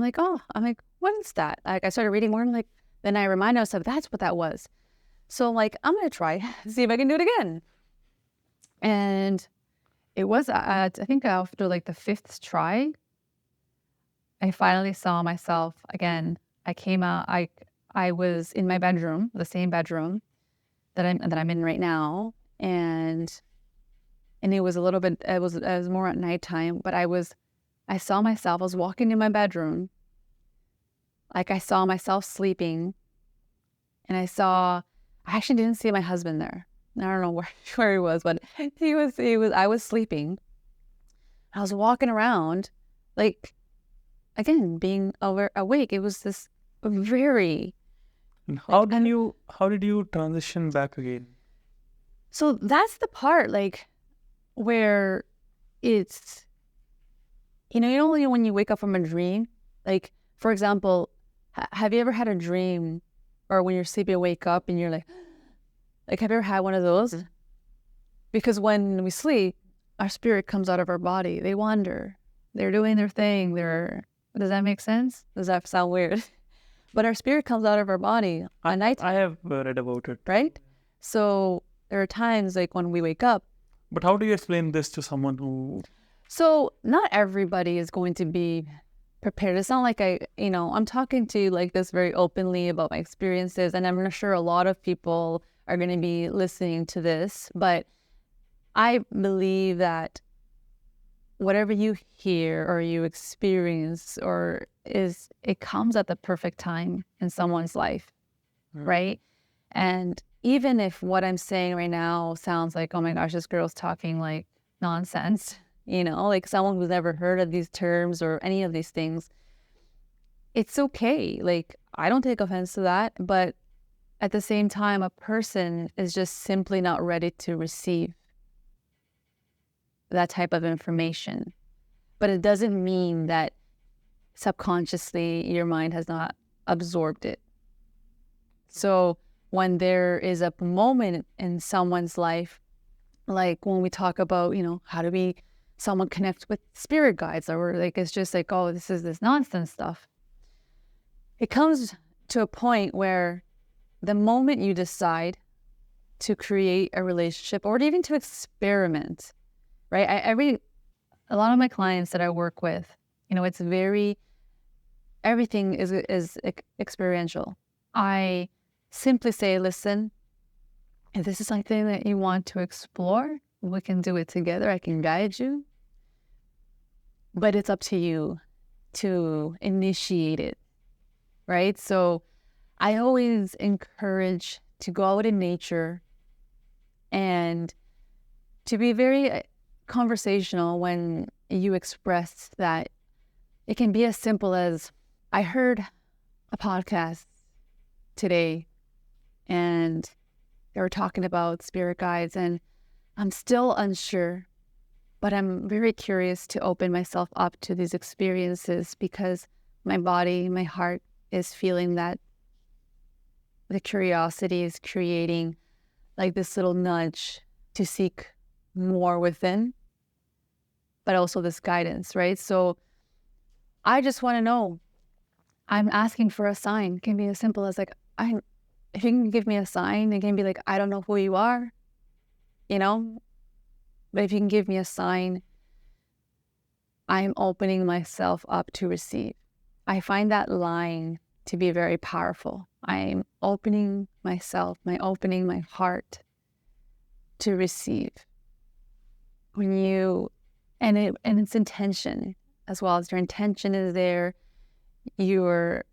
like, what is that? Like I started reading more, and then I remind myself, that's what that was. So I'm like, I'm going to try, see if I can do it again. And it was, I think after like the 5th try, I finally saw myself again. I came out, I was in my bedroom, the same bedroom that I'm in right now. And it was a little bit, it was more at nighttime, but I saw myself, I was walking in my bedroom. Like I saw myself sleeping, and I actually didn't see my husband there. I don't know where he was, but I was sleeping. I was walking around, like, again, being awake. It was this very, And like, how did you transition back again? so that's the part, like, where it's, when you wake up from a dream, like, for example, have you ever had a dream, or when you're sleeping, you wake up and you're like, have you ever had one of those? Mm-hmm. Because when we sleep, our spirit comes out of our body. They wander. They're doing their thing. Does that make sense? Does that sound weird? But our spirit comes out of our body at night. I have read about it. Right? So there are times like when we wake up. But how do you explain this to someone who... So not everybody is going to be prepared. It's not like I'm talking to you like this very openly about my experiences, and I'm sure a lot of people are going to be listening to this, but I believe that whatever you hear or you experience it comes at the perfect time in someone's life, right? And even if what I'm saying right now sounds like, oh my gosh, this girl's talking like nonsense, like someone who's never heard of these terms or any of these things, it's okay. Like, I don't take offense to that, but at the same time, a person is just simply not ready to receive that type of information. But it doesn't mean that subconsciously your mind has not absorbed it. So when there is a moment in someone's life, like when we talk about, how do someone connect with spirit guides, or like it's just like, oh, this is this nonsense stuff. It comes to a point where the moment you decide to create a relationship or even to experiment, right? A lot of my clients that I work with, it's everything is experiential. I simply say, listen, if this is something that you want to explore, we can do it together. I can guide you. But it's up to you to initiate it, right? So I always encourage to go out in nature and to be very conversational when you express that. It can be as simple as, I heard a podcast today and they were talking about spirit guides, and I'm still unsure, but I'm very curious to open myself up to these experiences because my body, my heart is feeling that the curiosity is creating like this little nudge to seek more within, but also this guidance, right? So I just want to know, I'm asking for a sign. It can be as simple as like, if you can give me a sign, it can be like, I don't know who you are, but if you can give me a sign, I'm opening myself up to receive. I find that line to be very powerful. I'm opening myself, opening my heart to receive. And it's intention as well. As your intention is there, you're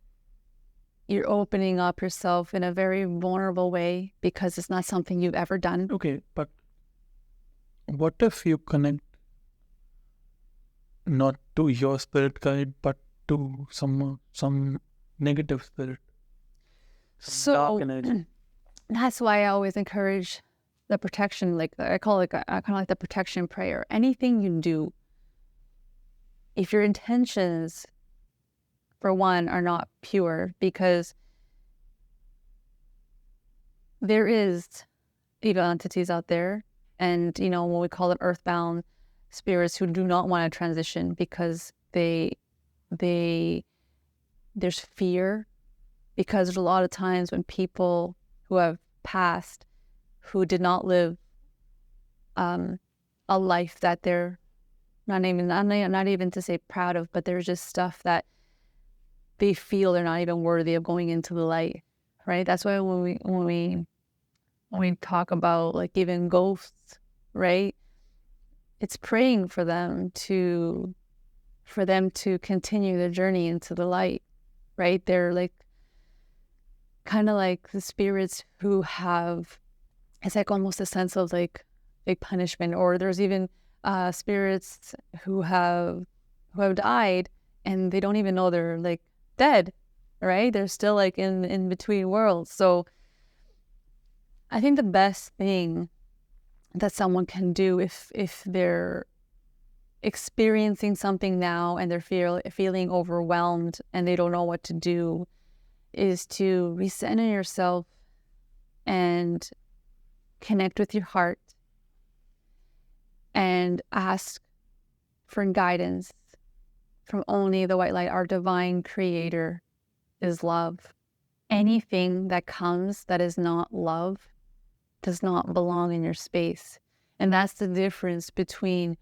opening up yourself in a very vulnerable way because it's not something you've ever done. Okay, but what if you connect not to your spirit guide, but to some negative spirit? Some dark energy. That's why I always encourage the protection, like I call it kind of like the protection prayer. Anything you do, if your intentions, for one, are not pure, because there is evil entities out there, and when we call them earthbound spirits who do not want to transition because there's fear, because there's a lot of times when people who have passed, who did not live a life that they're not even to say proud of, but there's just stuff that they feel they're not even worthy of going into the light, right? That's why when we talk about like even ghosts, right? It's praying for them to continue their journey into the light, right? They're like kind of like the spirits who have, it's like almost a sense of like punishment, or there's even spirits who have died and they don't even know they're like dead, right? They're still like in between worlds. So I think the best thing that someone can do if they're experiencing something now and they're feeling overwhelmed and they don't know what to do is to recenter yourself and connect with your heart and ask for guidance from only the white light. Our divine creator is love. Anything that comes that is not love does not belong in your space. And that's the difference between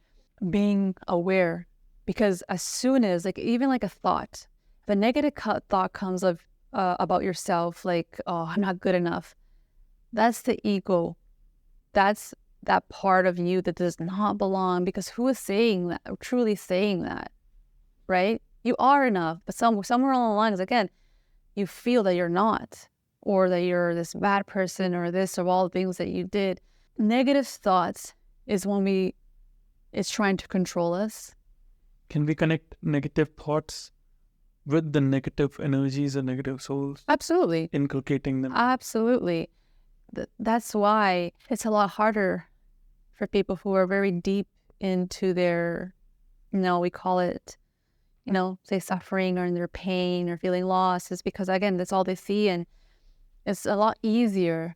being aware, because as soon as like even like a thought, if a negative thought comes of about yourself, like, oh, I'm not good enough, that's the ego. That's that part of you that does not belong, because who is saying that, truly saying that, right? You are enough, but somewhere along the lines, again, you feel that you're not, or that you're this bad person, or this, or all the things that you did. Negative thoughts is when it's trying to control us. Can we connect negative thoughts with the negative energies and negative souls? Absolutely. Inculcating them. Absolutely. That's why it's a lot harder for people who are very deep into their, we call it, say suffering or in their pain or feeling lost, is because, again, that's all they see. And it's a lot easier.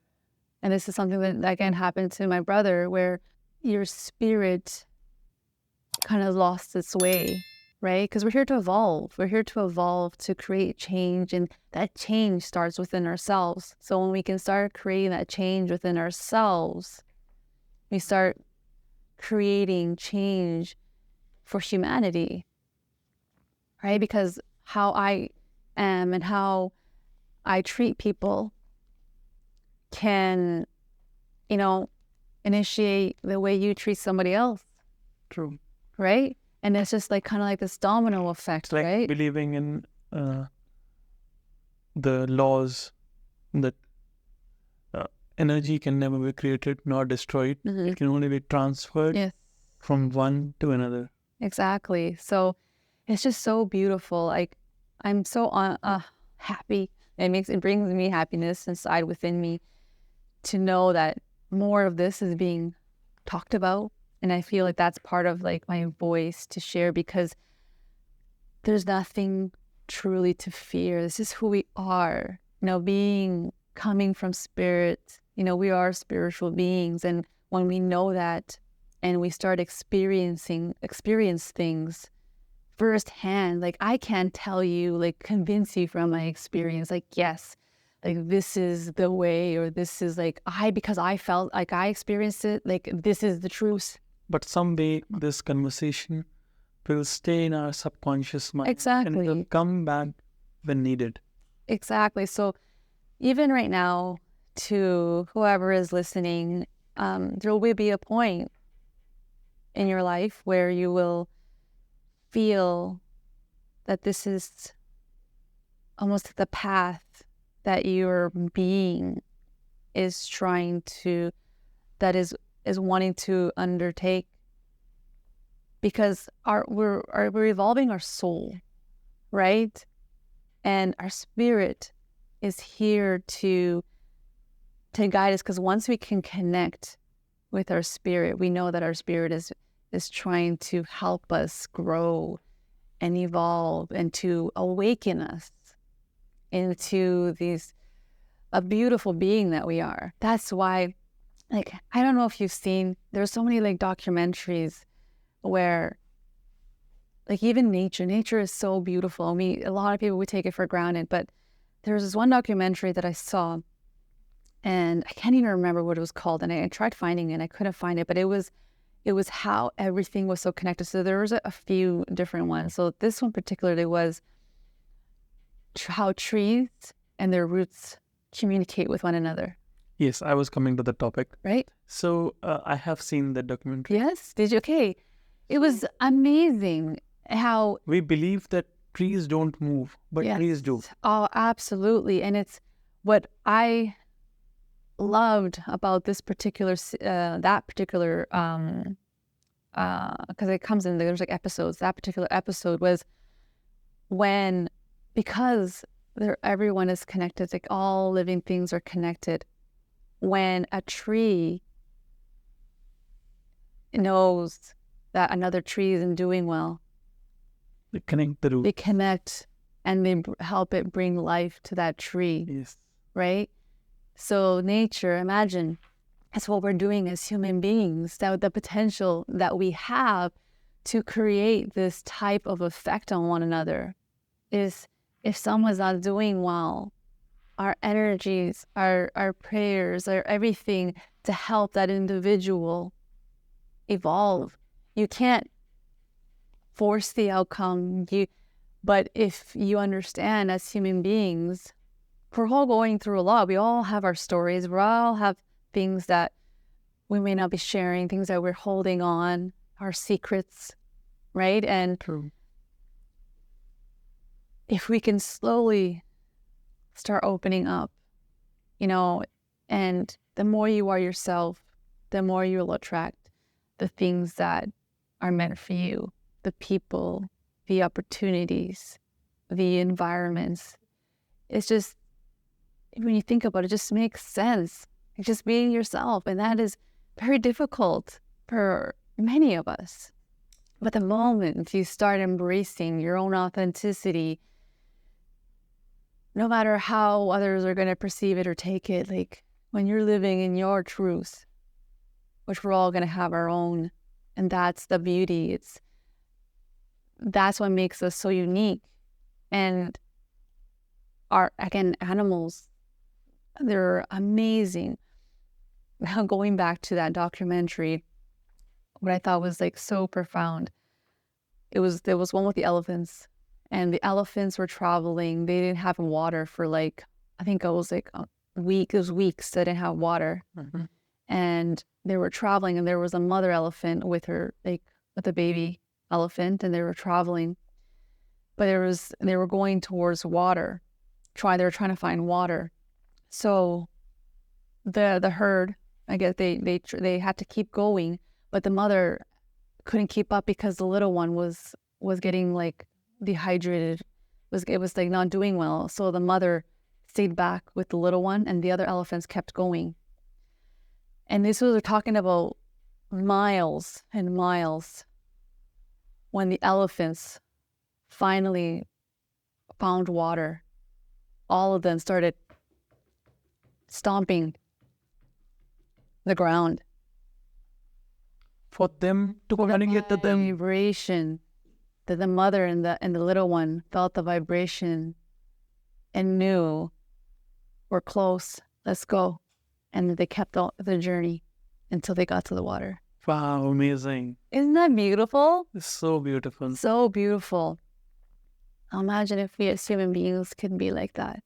And this is something that, again, happened to my brother, where your spirit kind of lost its way, right? Because we're here to evolve. We're here to evolve, to create change. And that change starts within ourselves. So when we can start creating that change within ourselves, we start creating change for humanity, right? Because how I am and how I treat people can, initiate the way you treat somebody else. True. Right? And it's just like kind of like this domino effect, it's like right? Believing in the laws that energy can never be created nor destroyed. Mm-hmm. It can only be transferred from one to another. Exactly. So it's just so beautiful. Like, I'm so happy. It brings me happiness inside within me to know that more of this is being talked about. And I feel like that's part of like my voice to share, because there's nothing truly to fear. This is who we are. Coming from spirit, we are spiritual beings. And when we know that and we start experience things firsthand, like I can't tell you, like convince you from my experience, like, yes, like this is the way, or this is like because I felt like I experienced it, like this is the truth. But someday this conversation will stay in our subconscious mind. Exactly. And it will come back when needed. Exactly. So even right now, to whoever is listening, there will be a point in your life where you will feel that this is almost the path that your being is wanting to undertake, because we're evolving our soul, right? And our spirit is here to guide us, because once we can connect with our spirit, we know that our spirit is trying to help us grow and evolve and to awaken us into a beautiful being that we are. That's why, like, I don't know if you've seen, there's so many like documentaries where, like, even nature is so beautiful. I mean, a lot of people would take it for granted, but there was this one documentary that I saw, and I can't even remember what it was called, and I tried finding it and I couldn't find it, but it was how everything was so connected. So there was a few different ones. So this one particularly was how trees and their roots communicate with one another, Yes, I was coming to the topic. right? So I have seen the documentary. Yes. Did you? Okay. It was amazing how. We believe that trees don't move, but Yes. trees do. Oh, absolutely. And it's what I loved about this particular, that particular, because it comes in, there's like episodes. That particular episode was when, because everyone is connected, like all living things are connected. When a tree knows that another tree isn't doing well, They connect the root. they connect and they help it bring life to that tree, Yes. right? So nature, imagine, that's what we're doing as human beings, that the potential that we have to create this type of effect on one another is, if someone's not doing well, our energies, our prayers, our everything to help that individual evolve. You can't force the outcome. But if you understand, as human beings, we're all going through a lot. We all have our stories. We all have things that we may not be sharing, things that we're holding on, our secrets, right? And True. if we can slowly start opening up, and the more you are yourself, the more you'll attract the things that are meant for you, the people, the opportunities, the environments. It's just, when you think about it, it just makes sense. It's just being yourself. And that is very difficult for many of us. But the moment you start embracing your own authenticity, no matter how others are going to perceive it or take it, like when you're living in your truth, which we're all going to have our own, and that's the beauty. That's what makes us so unique. And animals, they're amazing. Now, going back to that documentary, what I thought was like so profound, there was one with the elephants, and the elephants were traveling. They didn't have water for like, I think it was like a week. It was weeks they didn't have water. Mm-hmm. And they were traveling, and there was a mother elephant with her, like with a baby elephant, and they were traveling. But they were going towards water. They were trying to find water. So the herd, I guess they had to keep going, but the mother couldn't keep up because the little one was getting like dehydrated. It was like not doing well. So the mother stayed back with the little one, and the other elephants kept going. And this was talking about miles and miles. When the elephants finally found water, all of them started stomping the ground. For them to communicate to them. Vibration that the mother and the little one felt, the vibration, and knew, we're close, let's go. And they kept the journey until they got to the water. Wow, amazing. Isn't that beautiful? It's so beautiful. So beautiful. Imagine if we as human beings could be like that.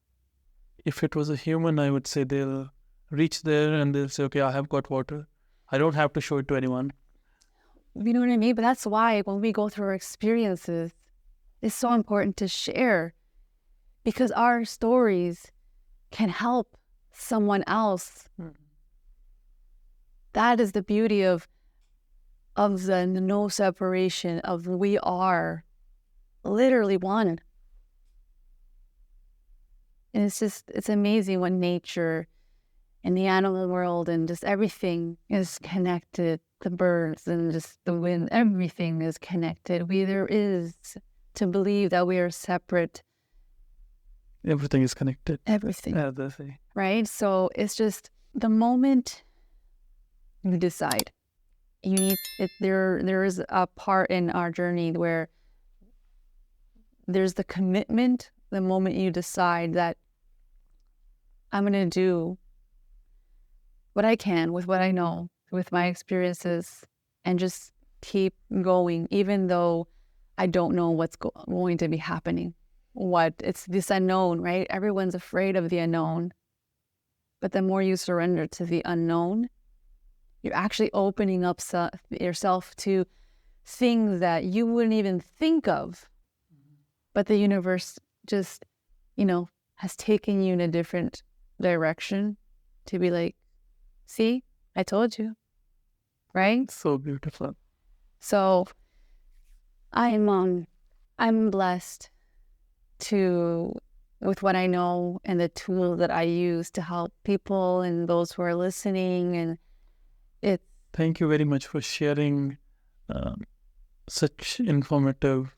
If it was a human, I would say they'll reach there and they'll say, okay, I have got water. I don't have to show it to anyone. You know what I mean? But that's why when we go through our experiences, it's so important to share, because our stories can help someone else. That is the beauty of the no separation, of we are literally one. And it's amazing when nature and the animal world and just everything is connected. The birds and just the wind, everything is connected. There is to believe that we are separate. Everything is connected. Everything. As they say. Right? So it's just the moment you decide. You need it. There is a part in our journey where there's the commitment. The moment you decide that I'm going to do what I can with what I know, with my experiences, and just keep going, even though I don't know what's going to be happening. it's this unknown, right? Everyone's afraid of the unknown. But the more you surrender to the unknown, you're actually opening up yourself to things that you wouldn't even think of. But the universe just, has taken you in a different direction to be like, see, I told you, right? So beautiful. So I'm blessed with what I know and the tools that I use to help people and those who are listening. And thank you very much for sharing such informative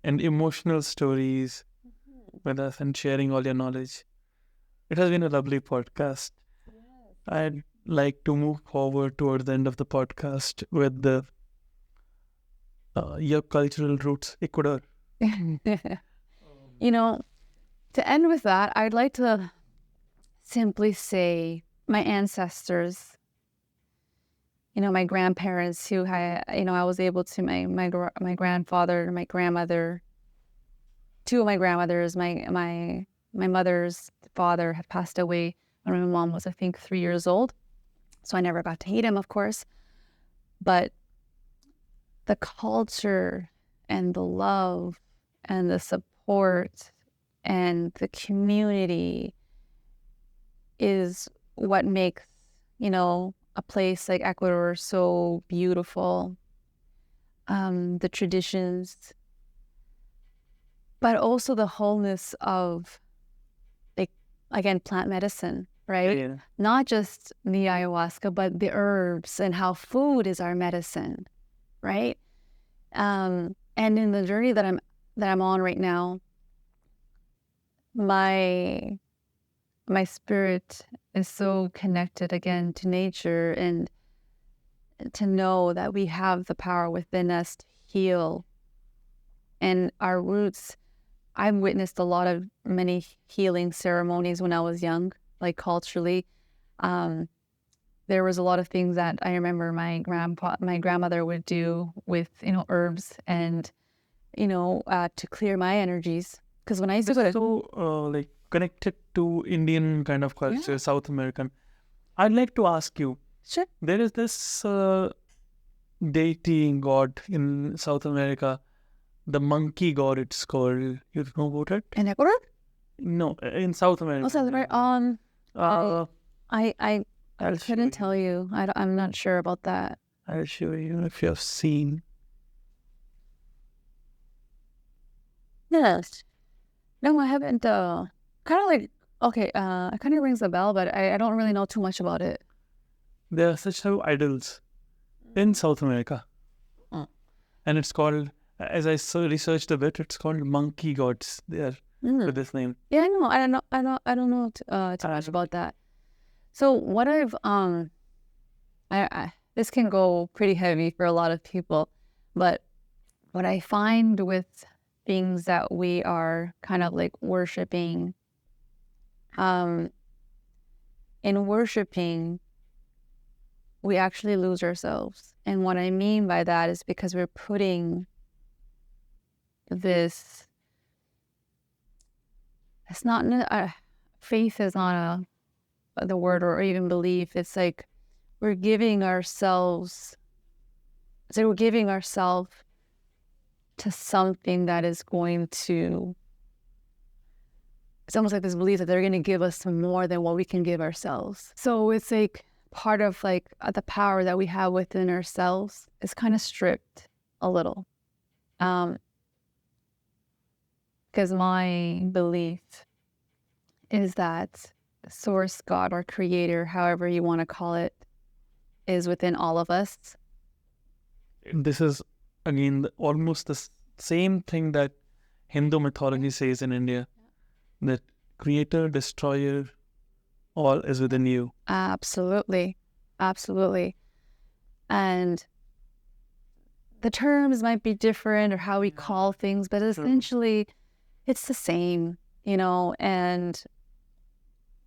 and emotional stories with us and sharing all your knowledge. It has been a lovely podcast. Yes. I'd like to move forward towards the end of the podcast with your cultural roots, Ecuador. To end with that, I'd like to simply say my ancestors, my grandparents who I was able to, my grandfather, my grandmother, two of my grandmothers, my mother's father had passed away when my mom was, I think, 3 years old. So I never got to meet him, of course. But the culture and the love and the support and the community is what makes, a place like Ecuador so beautiful. The traditions, but also the wholeness of, like, again, plant medicine, right? Yeah. Not just the ayahuasca, but the herbs and how food is our medicine, right? And in the journey that I'm on right now, my spirit is so connected again to nature, and to know that we have the power within us to heal. And our roots, I've witnessed many healing ceremonies when I was young, like culturally. There was a lot of things that I remember my grandmother would do with, herbs and, to clear my energies. Because when I used to go to... connected to Indian kind of culture, Yeah. South American. I'd like to ask you, Sure. there is this deity god in South America, the monkey god it's called. You know about it? In Ecuador? No, in South America. Oh, South America. I I'll couldn't tell you. I'm not sure about that. I'll show you if you have seen. Yes. No, I haven't. Kind of like, okay, it kind of rings a bell, but I don't really know too much about it. There are such idols in South America. Oh. And it's called, as I researched a bit, it's called monkey gods there with this name. Yeah, I know. I don't know too much about that. So what I've this can go pretty heavy for a lot of people, but what I find with things that we are kind of like worshiping, in worshiping, we actually lose ourselves. And what I mean by that is because we're putting this, it's not, faith is not the word, or even belief. It's like we're giving ourselves to something that is going to, it's almost like this belief that they're going to give us more than what we can give ourselves. So it's like part of like the power that we have within ourselves is kind of stripped a little. Because my belief is that source, God, or creator, however you want to call it, is within all of us. This is, again, almost the same thing that Hindu mythology says in India, that creator, destroyer, all is within you. Absolutely. Absolutely. And the terms might be different, or how we call things, but essentially it's the same, and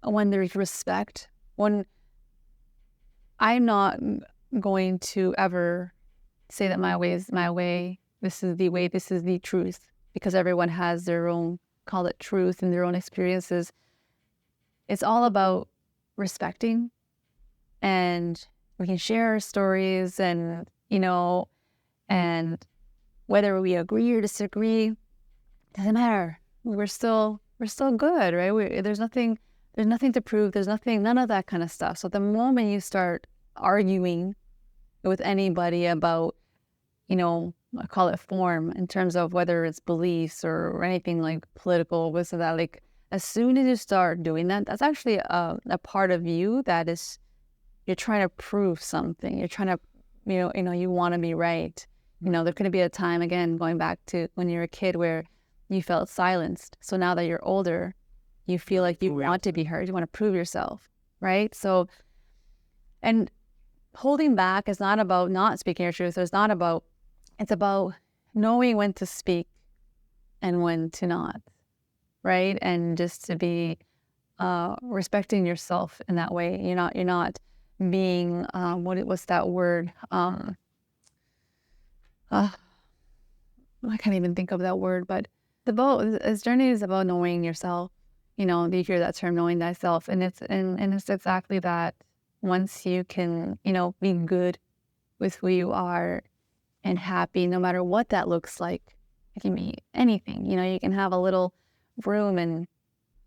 when there's respect, when I'm not going to ever say that my way is my way, this is the way, this is the truth, because everyone has their own call it truth in their own experiences. It's all about respecting, and we can share our stories, and, and whether we agree or disagree, doesn't matter. We're still good, right? There's nothing to prove. None of that kind of stuff. So the moment you start arguing with anybody about, I call it form in terms of whether it's beliefs or anything like political, this or that, like as soon as you start doing that, that's actually a part of you that is, you're trying to prove something. You're trying to, you want to be right. There could be a time, again, going back to when you're a kid, where you felt silenced. So now that you're older, you feel like you want to be heard. You want to prove yourself, right? So, and holding back is not about not speaking your truth. It's about knowing when to speak and when to not, right? And just to be respecting yourself in that way. You're not being what's that word? I can't even think of that word, but this journey is about knowing yourself. Do you hear that term, knowing thyself? And it's exactly that. Once you can, be good with who you are and happy, no matter what that looks like. It can be anything. You can have a little room and,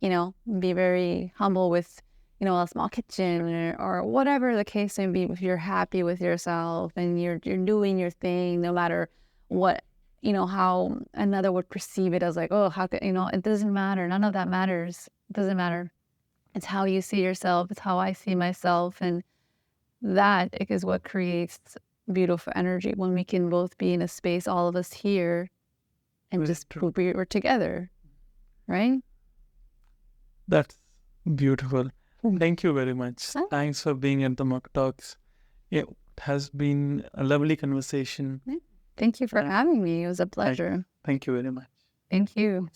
be very humble with, a small kitchen or whatever the case may be. If you're happy with yourself and you're doing your thing, no matter what, how another would perceive it as, like, oh, how could, it doesn't matter. None of that matters. It doesn't matter. It's how you see yourself. It's how I see myself. And that is what creates beautiful energy, when we can both be in a space, all of us here, and just we're together, right? That's beautiful. Thank you very much. Thanks for being at the Muck Talks. It has been a lovely conversation. Thank you for having me. It was a pleasure. Thank you very much. Thank you.